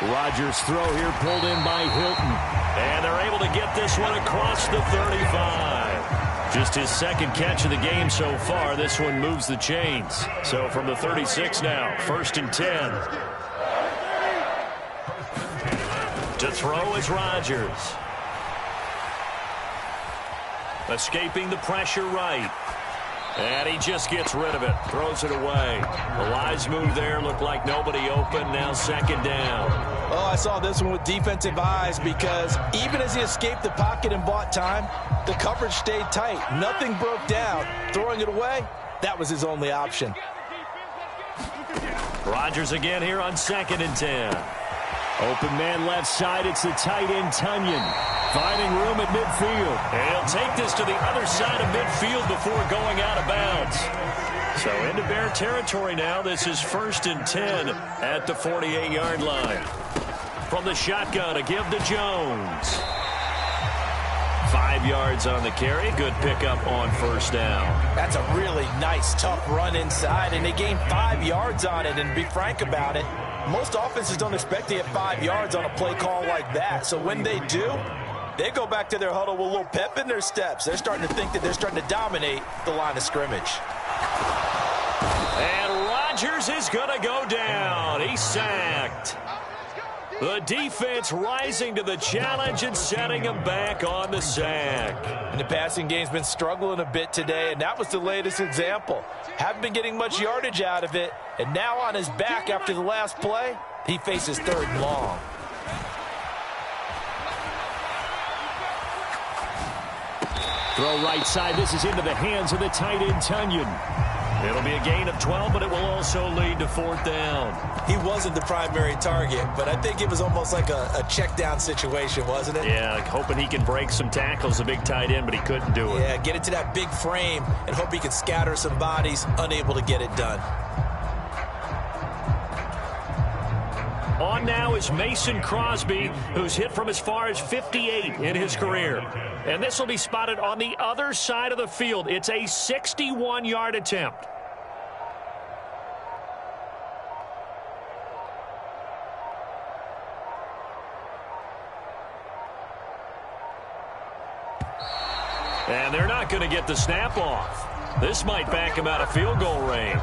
Rodgers' throw here pulled in by Hilton. And they're able to get this one across the 35. Just his 2nd catch of the game so far. This one moves the chains. So from the 36 now, 1st and 10. To throw is Rodgers. Escaping the pressure right. And he just gets rid of it. Throws it away. The wise move there. Looked like nobody open. Now 2nd down. Oh, I saw this one with defensive eyes because even as he escaped the pocket and bought time, the coverage stayed tight. Nothing broke down. Throwing it away, that was his only option. Rodgers again here on 2nd and 10. Open man left side. It's the tight end, Tunyon. Finding room at midfield. And he'll take this to the other side of midfield before going out of bounds. So into Bear territory now. This is 1st and 10 at the 48-yard line. From the shotgun, a give to Jones. 5 yards on the carry. Good pickup on 1st down. That's a really nice, tough run inside, and they gained 5 yards on it. And to be frank about it, most offenses don't expect to get 5 yards on a play call like that. So when they do, they go back to their huddle with a little pep in their steps. They're starting to think that they're starting to dominate the line of scrimmage. And Rodgers is going to go down. He's sacked. The defense rising to the challenge and setting him back on the sack. And the passing game's been struggling a bit today, and that was the latest example. Haven't been getting much yardage out of it, and now on his back after the last play, he faces 3rd and long. Throw right side. This is into the hands of the tight end, Tunyon. It'll be a gain of 12, but it will also lead to 4th down. He wasn't the primary target, but I think it was almost like a check down situation, wasn't it? Yeah, hoping he can break some tackles, a big tight end, but he couldn't do it. Yeah, get it to that big frame and hope he can scatter some bodies, unable to get it done. On now is Mason Crosby, who's hit from as far as 58 in his career. And this will be spotted on the other side of the field. It's a 61-yard attempt. And they're not going to get the snap off. This might back him out of field goal range.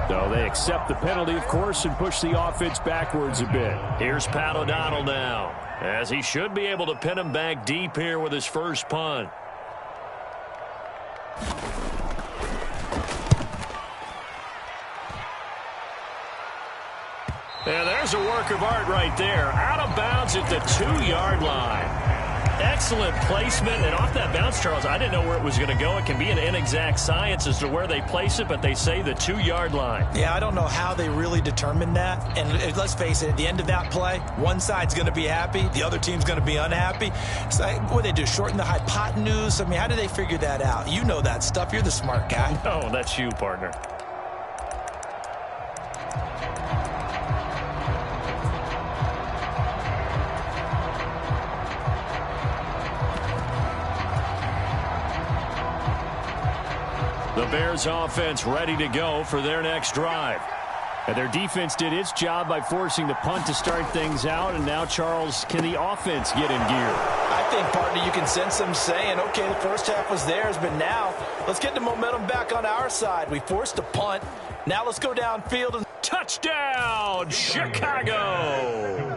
So they accept the penalty, of course, and push the offense backwards a bit. Here's Pat O'Donnell now, as he should be able to pin him back deep here with his first punt. And there's a work of art right there. Out of bounds at the 2-yard line. Excellent placement, and off that bounce, Charles, I didn't know where it was going to go. It can be an inexact science as to where they place it, but they say the 2-yard line. Yeah, I don't know how they really determined that. And let's face it, at the end of that play, one side's going to be happy, the other team's going to be unhappy. It's like, what do they do, shorten the hypotenuse? I mean, how do they figure that out? You know that stuff. You're the smart guy. Oh, that's you, partner. The Bears offense ready to go for their next drive. And their defense did its job by forcing the punt to start things out. And now, Charles, can the offense get in gear? I think, partner, you can sense them saying, okay, the first half was theirs, but now let's get the momentum back on our side. We forced a punt. Now let's go downfield and touchdown, Chicago!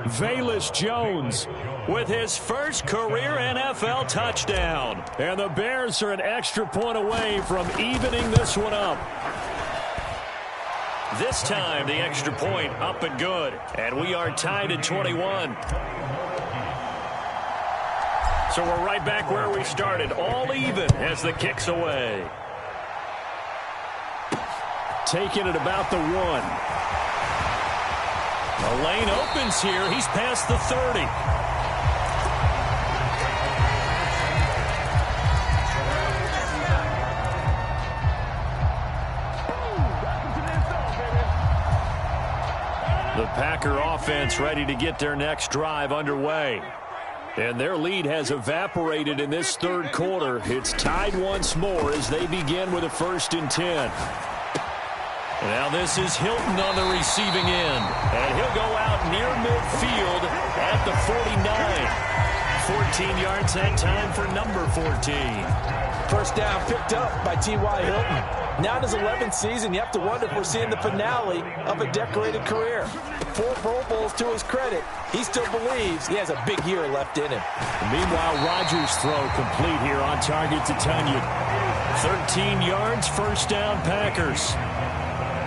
Velus Jones with his first career NFL touchdown. And the Bears are an extra point away from evening this one up. This time, the extra point up and good. And we are tied at 21. So we're right back where we started, all even as the kick's away. Taking it about the 1. The lane opens here. He's past the 30. The Packer offense ready to get their next drive underway. And their lead has evaporated in this third quarter. It's tied once more as they begin with a 1st and 10. Now this is Hilton on the receiving end. And he'll go out near midfield at the 49. 14 yards that time for number 14. First down picked up by T.Y. Hilton. Now in his 11th season, you have to wonder if we're seeing the finale of a decorated career. 4 Pro Bowls to his credit. He still believes he has a big year left in him. Meanwhile, Rodgers' throw complete here on target to Tunyon. 13 yards, first down, Packers.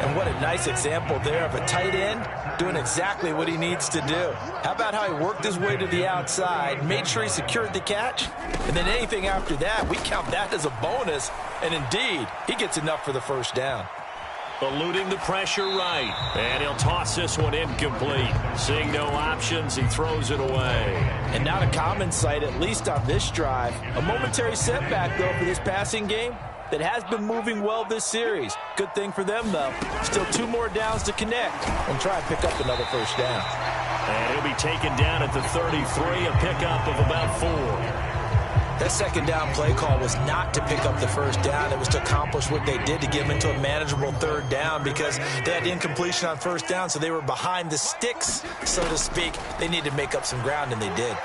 And what a nice example there of a tight end doing exactly what he needs to do. How about how he worked his way to the outside, made sure he secured the catch, and then anything after that, we count that as a bonus. And indeed, he gets enough for the first down. Eluding the pressure right. And he'll toss this one incomplete. Seeing no options, he throws it away. And not a common sight, at least on this drive. A momentary setback, though, for this passing game that has been moving well this series. Good thing for them, though. Still 2 more downs to connect and try and pick up another first down. And he'll be taken down at the 33, a pickup of about 4. That second down play call was not to pick up the first down. It was to accomplish what they did to get them into a manageable 3rd down because they had incompletion on first down, so they were behind the sticks, so to speak. They needed to make up some ground, and they did.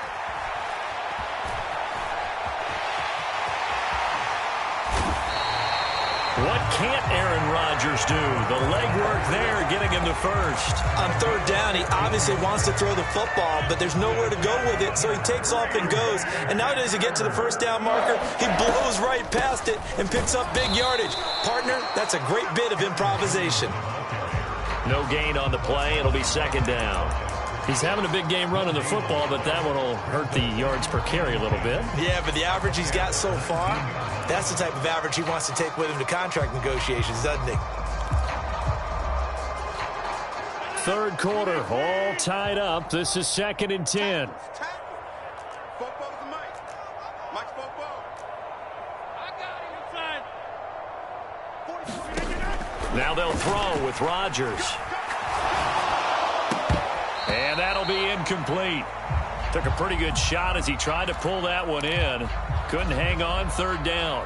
What can't Aaron Rodgers do? The legwork there, getting him to first. On 3rd down, he obviously wants to throw the football, but there's nowhere to go with it, so he takes off and goes. And now does he get to the first down marker? He blows right past it and picks up big yardage. Partner, that's a great bit of improvisation. No gain on the play. It'll be 2nd down. He's having a big game running the football, but that one will hurt the yards per carry a little bit. Yeah, but the average he's got so far, that's the type of average he wants to take with him to contract negotiations, doesn't he? Third quarter, all tied up. This is 2nd and 10. Now they'll throw with Rodgers. And that'll be incomplete. Took a pretty good shot as he tried to pull that one in. Couldn't hang on, 3rd down.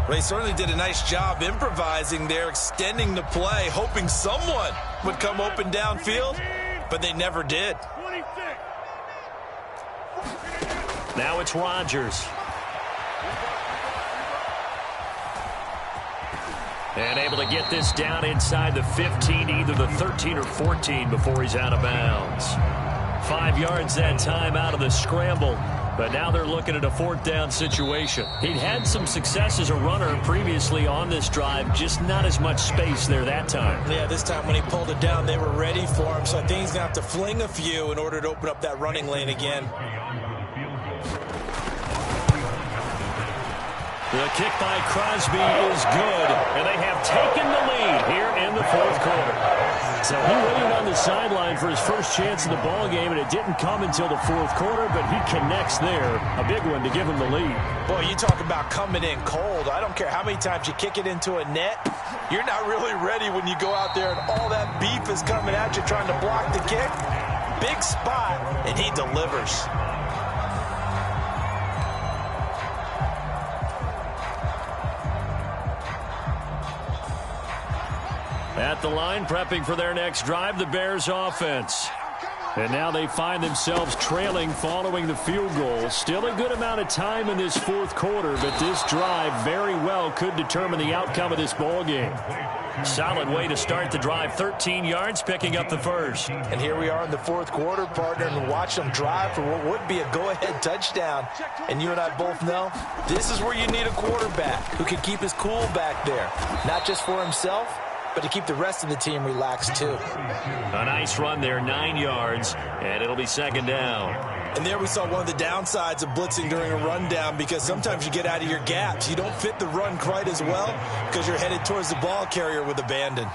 Well, he certainly did a nice job improvising there, extending the play, hoping someone would come open downfield, but they never did. Now it's Rodgers. And able to get this down inside the 15, either the 13 or 14 before he's out of bounds. 5 yards that time out of the scramble. But now they're looking at a 4th down situation. He'd had some success as a runner previously on this drive, just not as much space there that time. Yeah, this time when he pulled it down, they were ready for him. So I think he's going to have to fling a few in order to open up that running lane again. The kick by Crosby is good, and they have taken the lead here in the 4th quarter. So he waited on the sideline for his first chance in the ball game, and it didn't come until the 4th quarter, but he connects there. A big one to give him the lead. Boy, you talk about coming in cold. I don't care how many times you kick it into a net. You're not really ready when you go out there and all that beef is coming at you trying to block the kick. Big spot, and he delivers. At the line, prepping for their next drive, the Bears offense. And now they find themselves trailing following the field goal. Still a good amount of time in this 4th quarter, but this drive very well could determine the outcome of this ball game. Solid way to start the drive. 13 yards, picking up the first. And here we are in the 4th quarter, partner, and watch them drive for what would be a go-ahead touchdown. And you and I both know this is where you need a quarterback who can keep his cool back there. Not just for himself, but to keep the rest of the team relaxed, too. A nice run there, 9 yards, and it'll be 2nd down. And there we saw one of the downsides of blitzing during a rundown, because sometimes you get out of your gaps. You don't fit the run quite as well because you're headed towards the ball carrier with abandon.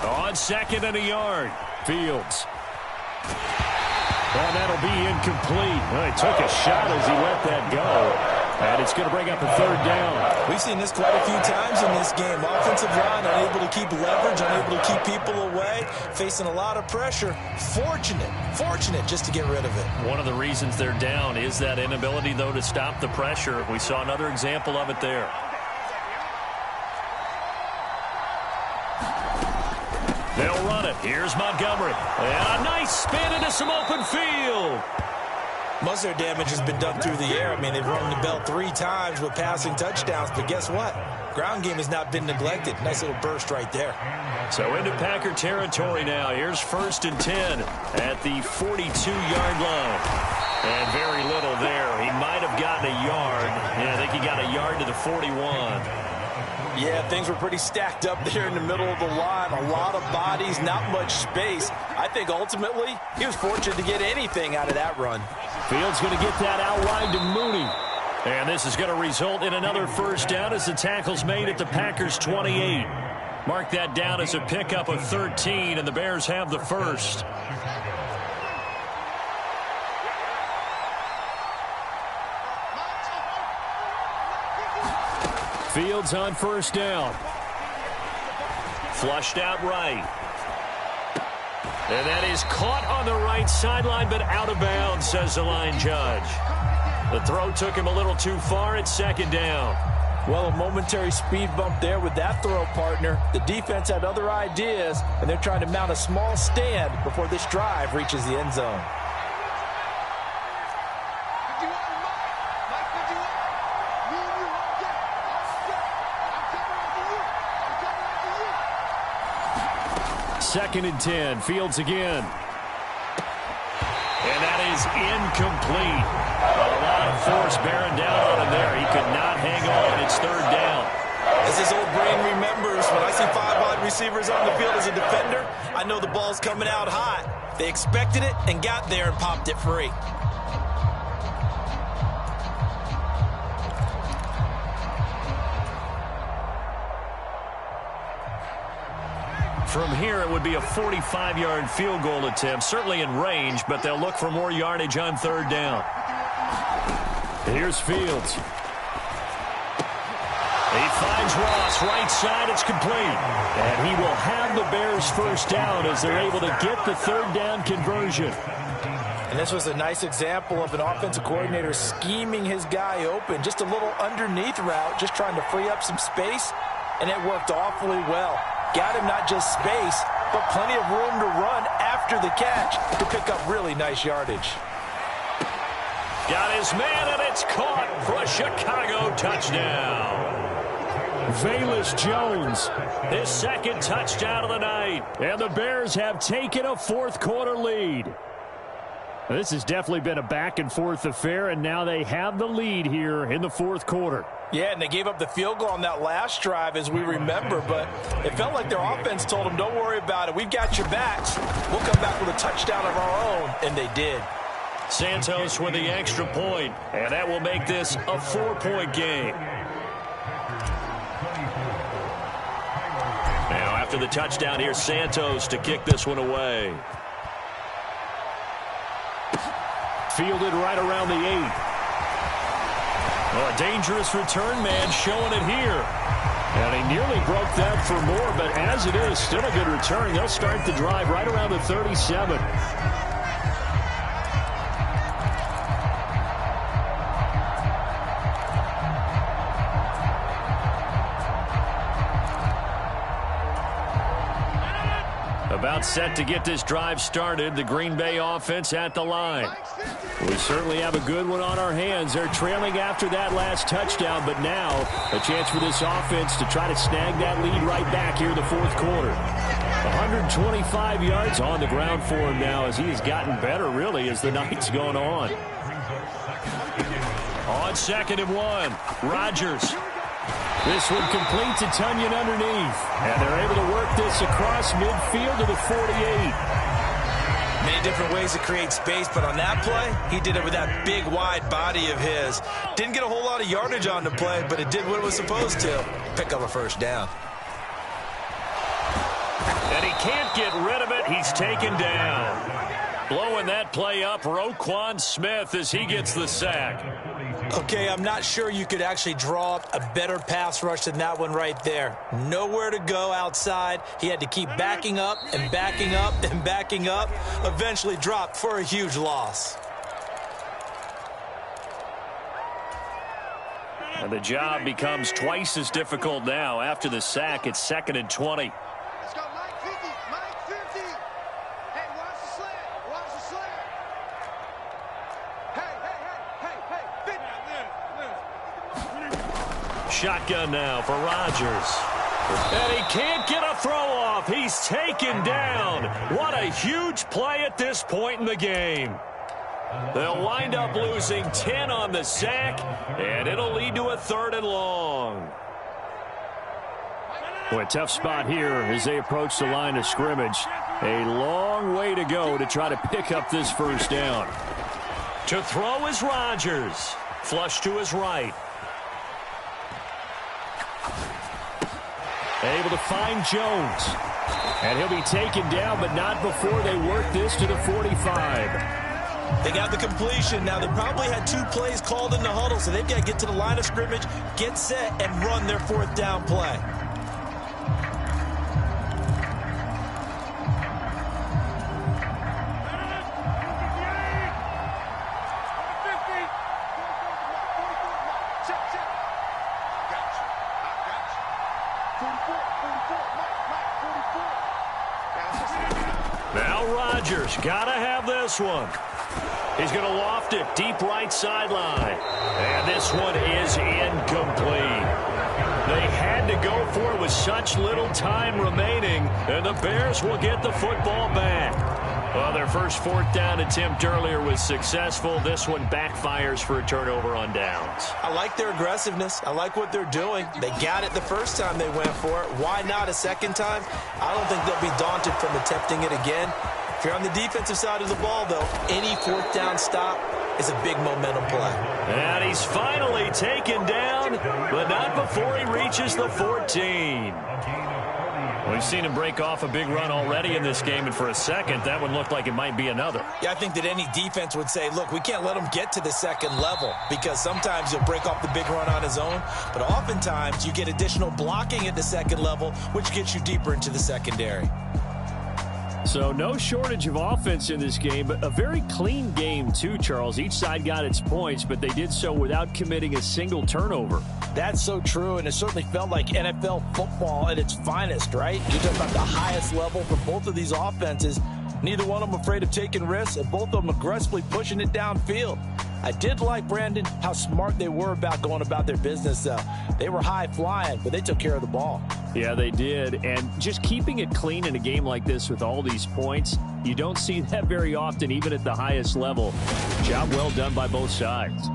On 2nd and a yard, Fields. And that'll be incomplete. Well, he took a shot as he let that go. And it's going to bring up a 3rd down. We've seen this quite a few times in this game. Offensive line unable to keep leverage, unable to keep people away, facing a lot of pressure. Fortunate just to get rid of it. One of the reasons they're down is that inability, though, to stop the pressure. We saw another example of it there. They'll run it. Here's Montgomery. And a nice spin into some open field. Most of their damage has been done through the air. I mean, they've rung the bell 3 times with passing touchdowns, but guess what? Ground game has not been neglected. Nice little burst right there. So into Packer territory now. Here's 1st and 10 at the 42-yard line. And very little there. He might have gotten a yard. Yeah, I think he got a yard to the 41. Yeah, things were pretty stacked up there in the middle of the line. A lot of bodies, not much space. I think ultimately he was fortunate to get anything out of that run. Fields going to get that out wide to Mooney. And this is going to result in another 1st down as the tackle's made at the Packers' 28. Mark that down as a pickup of 13, and the Bears have the first. Fields on 1st down. Flushed out right. And that is caught on the right sideline, but out of bounds, says the line judge. The throw took him a little too far. It's 2nd down. Well, a momentary speed bump there with that throw, partner. The defense had other ideas, and they're trying to mount a small stand before this drive reaches the end zone. Second and 10. Fields again. And that is incomplete. A lot force bearing down on him there. He could not hang on. It's third down. As his old brain remembers, when I see 5 wide receivers on the field as a defender, I know the ball's coming out hot. They expected it and got there and popped it free. From here, it would be a 45-yard field goal attempt, certainly in range, but they'll look for more yardage on third down. Here's Fields. He finds Ross, right side, it's complete. And he will have the Bears first down as they're able to get the third down conversion. And this was a nice example of an offensive coordinator scheming his guy open. Just a little underneath route, just trying to free up some space, and it worked awfully well. Got him not just space, but plenty of room to run after the catch to pick up really nice yardage. Got his man, and it's caught for a Chicago touchdown. Velus Jones, his second touchdown of the night. And the Bears have taken a fourth-quarter lead. This has definitely been a back-and-forth affair, and now they have the lead here in the fourth quarter. Yeah, and they gave up the field goal on that last drive, as we remember, but it felt like their offense told them, don't worry about it. We've got your backs. We'll come back with a touchdown of our own, and they did. Santos with the extra point, and that will make this a 4-point game. Now, after the touchdown, here's Santos to kick this one away. Fielded right around the 8. Well, a dangerous return man showing it here. And he nearly broke that for more, but as it is, still a good return. They'll start the drive right around the 37. About set to get this drive started. The Green Bay offense at the line. We certainly have a good one on our hands. They're trailing after that last touchdown, but now a chance for this offense to try to snag that lead right back here in the fourth quarter. 125 yards on the ground for him now as he has gotten better, really, as the night's gone on. On 2nd and 1, Rodgers. This one complete to Tunyon underneath. And they're able to work this across midfield to the 48. Many different ways to create space, but on that play, he did it with that big, wide body of his. Didn't get a whole lot of yardage on the play, but it did what it was supposed to. Pick up a first down. And he can't get rid of it. He's taken down. Blowing that play up, Roquan Smith as he gets the sack. Okay, I'm not sure you could actually draw up a better pass rush than that one right there. Nowhere to go outside. He had to keep backing up and backing up and backing up. Eventually dropped for a huge loss. And the job becomes twice as difficult now. After the sack, it's 2nd and 20. Let's go, Mike 50, Mike 50. Hey, watch the slant, watch the slant. Shotgun now for Rodgers. And he can't get a throw off. He's taken down. What a huge play at this point in the game. They'll wind up losing 10 on the sack, and it'll lead to a 3rd and long. Boy, a tough spot here as they approach the line of scrimmage. A long way to go to try to pick up this first down. To throw is Rodgers. Flush to his right. Able to find Jones. And he'll be taken down, but not before they work this to the 45. They got the completion. Now, they probably had 2 plays called in the huddle, so they've got to get to the line of scrimmage, get set, and run their 4th down play. Now Rodgers, gotta have this one. He's going to loft it deep right sideline. And this one is incomplete. They had to go for it with such little time remaining, and the Bears will get the football back. Well, their first fourth down attempt earlier was successful. This one backfires for a turnover on downs. I like their aggressiveness. I like what they're doing. They got it the first time they went for it. Why not a second time? I don't think they'll be daunted from attempting it again. If you're on the defensive side of the ball, though, any fourth down stop is a big momentum play. And he's finally taken down, but not before he reaches the 14. We've seen him break off a big run already in this game, and for a second, that one looked like it might be another. Yeah, I think that any defense would say, look, we can't let him get to the second level, because sometimes he'll break off the big run on his own, but oftentimes you get additional blocking at the second level, which gets you deeper into the secondary. So no shortage of offense in this game, but a very clean game too, Charles. Each side got its points, but they did so without committing a single turnover. That's so true, and it certainly felt like NFL football at its finest, right? You're talking about the highest level for both of these offenses. Neither one of them afraid of taking risks, and both of them aggressively pushing it downfield. I did like, Brandon, how smart they were about going about their business, though. They were high-flying, but they took care of the ball. Yeah, they did, and just keeping it clean in a game like this with all these points, you don't see that very often, even at the highest level. Job well done by both sides.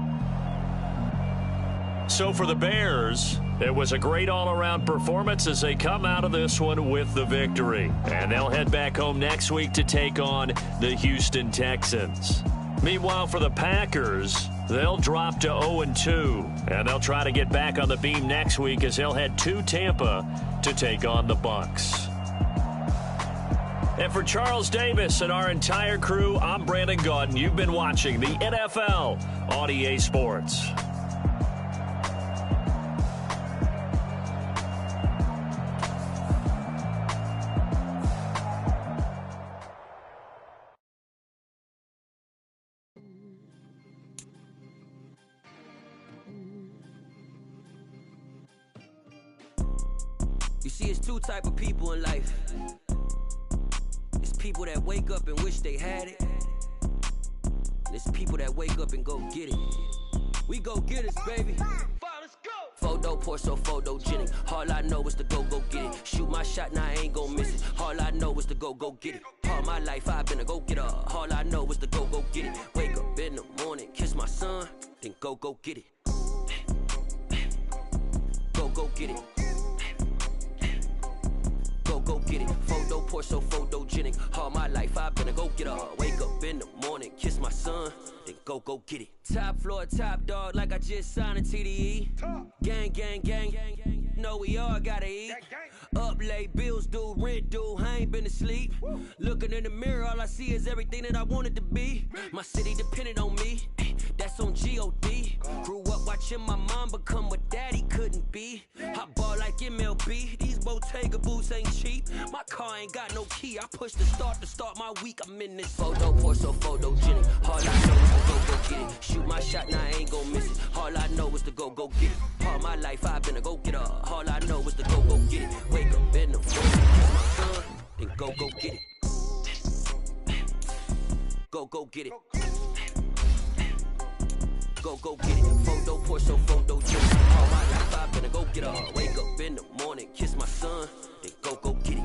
So for the Bears, it was a great all-around performance as they come out of this one with the victory. And they'll head back home next week to take on the Houston Texans. Meanwhile, for the Packers, they'll drop to 0-2, and they'll try to get back on the beam next week as they'll head to Tampa to take on the Bucs. And for Charles Davis and our entire crew, I'm Brandon Gaudin. You've been watching the NFL on EA Sports. You see, it's two type of people in life. It's people that wake up and wish they had it. And it's people that wake up and go get it. We go get it, baby. Let's go. Photo pour so photogenic. All I know is to go get it. Shoot my shot, now I ain't gon' miss it. All I know is to go get it. All my life I've been a go-getter. All I know is to go get it. Wake up in the morning, kiss my son, then go get it. Go get it. Go get it. Photo pour so photogenic. All my life I've been a go-getter. Wake up in the morning, kiss my son, then go get it. Top floor, top dog, like I just signed a TDE. Gang, gang, gang, gang. Know we all gotta eat. Up late, bills due, rent due, I ain't been asleep. Looking in the mirror, all I see is everything that I wanted to be. My city depended on me, that's on G.O.D. Grew up watching my mom become what daddy couldn't be. I ball like MLB, these Bottega boots ain't cheap. My car ain't got no key, I push the start to start my week. I'm in this photo pour so photogenic. All I know is to go get it. Shoot my shot, now I ain't gon' miss it. All I know is to go get it. All my life I've been a go-getter. All I know is to go get it. Wake up in the morning, kiss my son, then go get it. Go get it. Go get it. Photo pour so photogenic. All my life I've been a go-getter. Wake up in the morning, kiss my son, then go get it.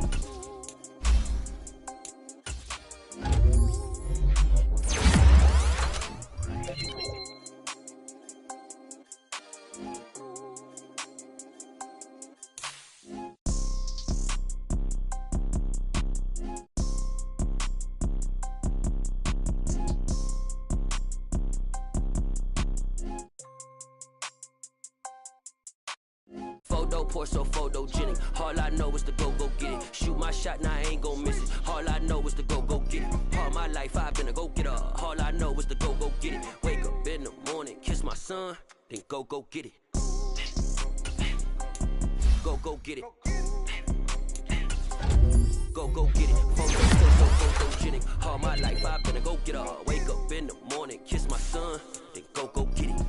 Photo pour so photogenic. All I know is to go get it. Shoot my shot, now I ain't gon' miss it. All I know is to go get it. All my life I've been a go-getter. All I know is to go get it. Wake up in the morning, kiss my son, then go get it. Go get it. Go get it. Photo pour so photogenic. All my life I've been a go-getter. Wake up in the morning, kiss my son, then go get it.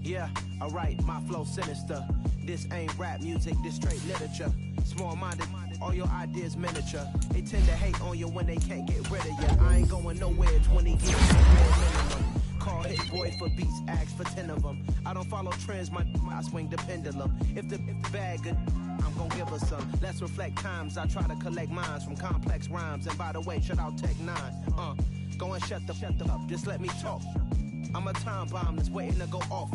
Yeah, alright, my flow sinister. This ain't rap music, this straight literature. Small-minded, all your ideas miniature. They tend to hate on you when they can't get rid of you. I ain't going nowhere, 20 years, minimum. Call hit boy for beats, ask for 10 of them. I don't follow trends, I swing the pendulum. If the bag good, I'm gon' give her some. Let's reflect times, I try to collect minds from complex rhymes. And by the way, shout out Tech 9. Go and shut the up, just let me talk. I'm a time bomb that's waiting to go off.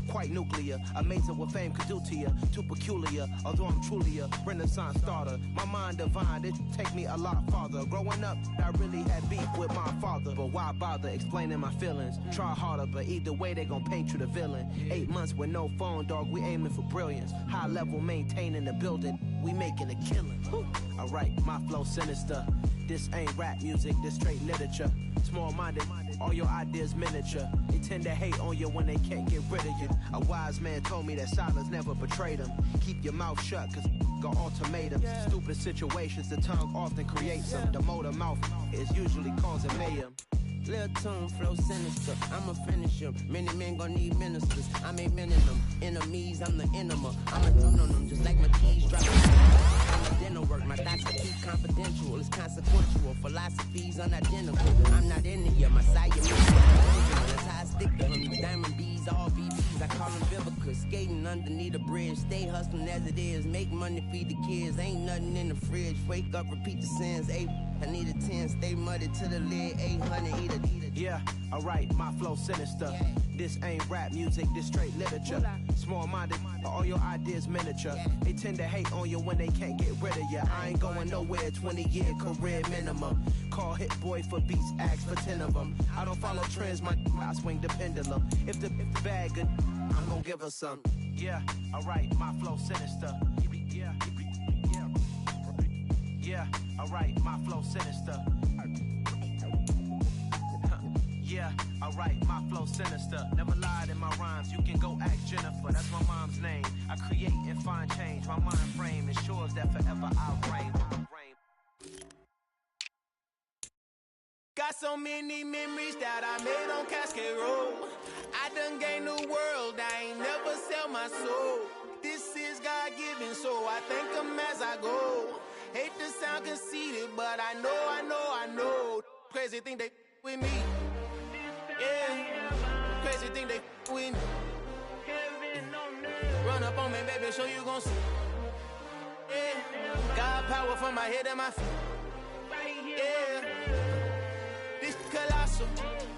Quite nuclear, amazing what fame could do to you. Too peculiar, although I'm truly a renaissance starter. My mind divine, it take me a lot farther. Growing up, I really had beef with my father. But why bother explaining my feelings? Try harder, but either way they gon' paint you the villain. 8 months with no phone, dog, we aiming for brilliance. High level maintaining the building, we making a killing. Alright, my flow sinister. This ain't rap music, this straight literature. Small-minded, all your ideas miniature. They tend to hate on you when they can't get rid of you. A wise man told me that silence never betrayed him. Keep your mouth shut, cause got ultimatums. Stupid situations, the tongue often creates them. The motor mouth is usually causing mayhem. Lil' tune, flow sinister, I'ma finish him. Many men gon' need ministers, I make men in them. Enemies, I'm the enema. I'ma tune on them just like my keys drop. I'm a dinner work, my thoughts are keep confidential. It's consequential, philosophies unidentical. I'm not in it, my side, that's how I stick to them. Diamond bees, all VVs, I call them Vivica. Skating underneath the bridge, stay hustling as it is. Make money, feed the kids, ain't nothing in the fridge. Wake up, repeat the sins, I need a 10, stay muddy to the lid, 800, eat it. Yeah, alright, my flow sinister. This ain't rap music, this straight literature. Small-minded, all your ideas miniature. They tend to hate on you when they can't get rid of you. I ain't going nowhere, 20-year career minimum. Call hit boy for beats, ask for 10 of them. I don't follow trends, I swing the pendulum. If the bag good, I'm gon' give her some. Yeah, alright, my flow sinister. Yeah, alright, my flow sinister. Yeah, alright, my flow sinister. Never lied in my rhymes, you can go ask Jennifer, that's my mom's name. I create and find change, my mind frame ensures that forever I'll reign. Got so many memories that I made on Cascade Road. I done gained the world, I ain't never sell my soul. This is God-given, so I thank him as I go. Hate to sound conceited, but I know. Crazy thing they with me. Yeah, crazy thing they with me. Run up on me, baby, show you gon' see. Yeah, got power from my head and my feet. Yeah, this colossal.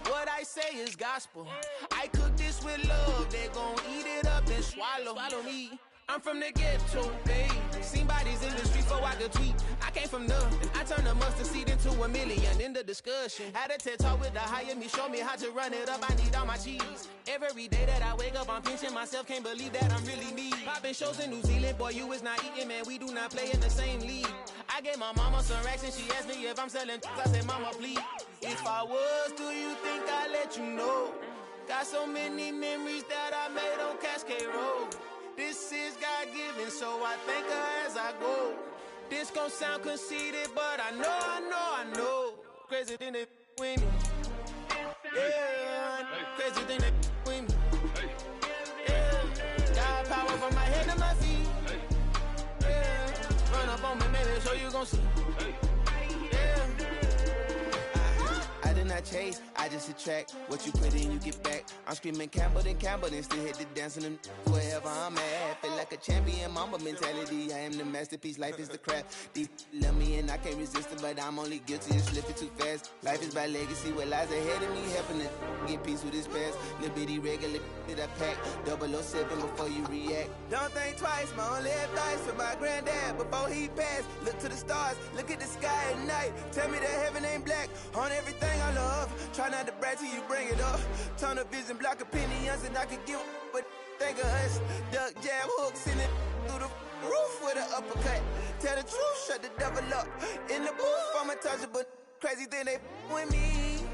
What I say is gospel. I cook this with love, they gon' eat it up and swallow me. I'm from the ghetto, babe. Seen bodies in the streets before I could tweet. I came from nothing. I turned a mustard seed into a million in the discussion. Had a TED talk with the higher me, show me how to run it up. I need all my cheese. Every day that I wake up, I'm pinching myself. Can't believe that I'm really me. Popping shows in New Zealand, boy, you is not eating, man. We do not play in the same league. I gave my mama some racks and she asked me if I'm selling. I said, mama, please. If I was, do you think I'd let you know? Got so many memories that I made on Cascade Road. This is God-given, so I thank her as I go. This gon' sound conceited, but I know. Crazy thing they with me. Yeah, crazy thing they with me. Yeah, got power from my head to my feet. Yeah, run up on me, maybe so you gon' see. Yeah. I did not chase, I just attract. What you put in, you get back. I'm screaming Campbell, then still hit the dance and them wherever I'm at. Feel like a champion, mama mentality. I am the masterpiece, life is the crap. Deep love me and I can't resist it, but I'm only guilty of slipping too fast. Life is by legacy, what lies ahead of me, helping to get peace with this past. Little bitty regular that I pack, 007 before you react. Don't think twice, my only advice for my granddad before he passed. Look to the stars, look at the sky at night. Tell me that heaven ain't black on everything I love. Try not to brag till you bring it up. Tunnel vision, block opinions, and I could give but think of us. Duck jab hooks in it through the roof with an uppercut. Tell the truth, shut the devil up. In the booth, I'm untouchable. Crazy thing they with me.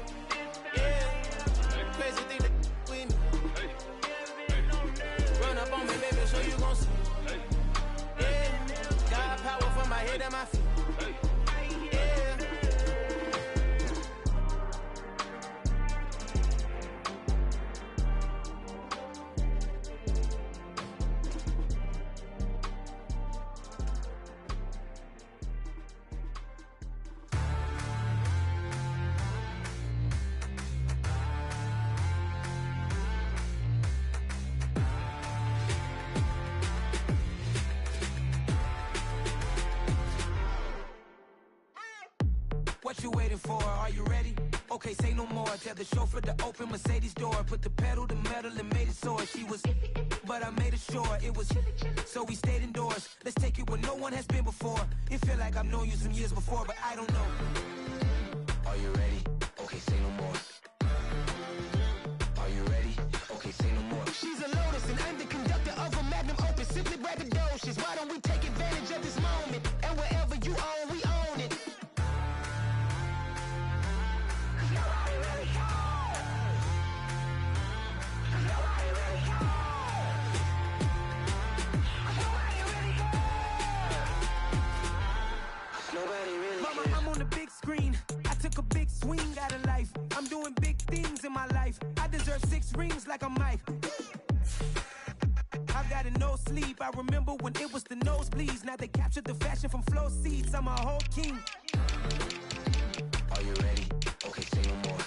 Yeah, crazy thing they with me. Run up on me, baby, so you gon' see. Yeah, got power from my head and my feet. you waiting for? Are you ready? Okay, say no more. Tell the chauffeur to open Mercedes door. Put the pedal to metal and made it soar. She was, but I made it sure it was. So we stayed indoors. Let's take it where no one has been before. It feel like I've known you some years before, but I don't know. Are you ready? Okay, say no more. Are you ready? Okay, say no more. She's a Lotus and I'm the conductor of a magnum opus. Simply braggadocious. Why don't we take advantage of this moment? And wherever you own, we own it. Mama, I'm on the big screen. I took a big swing out of life. I'm doing big things in my life. I deserve 6 rings like a Mike. I've got no sleep. I remember when it was the nosebleeds. Now they captured the fashion from flow seats. I'm a whole king. Are you ready? Okay, say no more.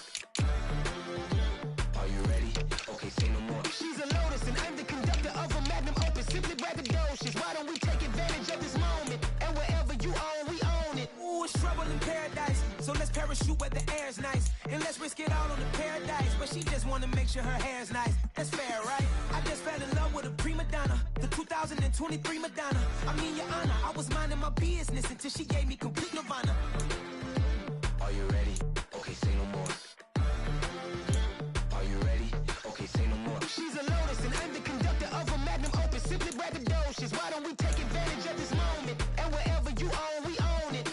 Are you ready? Okay, say no more. She's a Lotus and I'm the conductor of a magnum opus. Simply braggadocious. Why don't we take advantage of this moment? And wherever you own, we own it. Ooh, it's trouble in paradise. So let's parachute where the air's nice. And let's risk it all on the paradise. But she just wanna make sure her hair's nice. That's fair, right? I just fell in love with a prima donna. The 2023 Madonna. I mean, Your Honor, I was minding my business until she gave me complete nirvana. Are you ready? Okay, say no more. Are you ready? Okay, say no more. She's a Lotus and I'm the conductor of a magnum opus. Simply braggadocious. Why don't we take advantage of this moment? And wherever you own, we own it.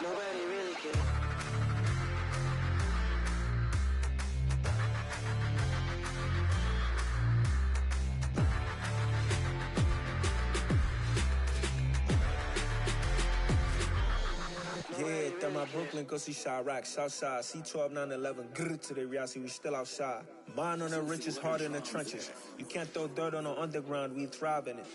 Nobody really cares. Yeah, through my Brooklyn, go see Chirac, Southside, C12 911, grrr to the Riasi, we still outside. Mine on the riches, hard in the trenches. You can't throw dirt on the underground, we thrive in it.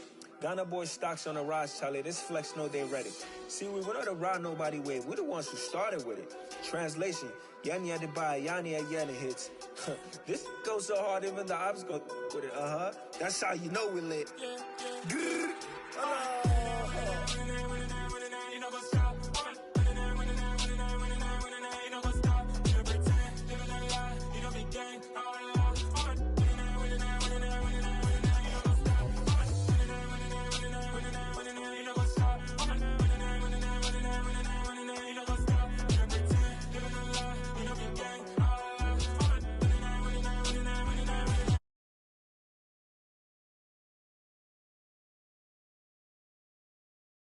Ghana boys stocks on the rise, Charlie, this flex know they ready. See, we were not a ride nobody wave, we the ones who started with it. Translation, Yanni had to buy, Yanni had Yanni hits. This goes so hard, even the ops go with it, That's how you know we lit.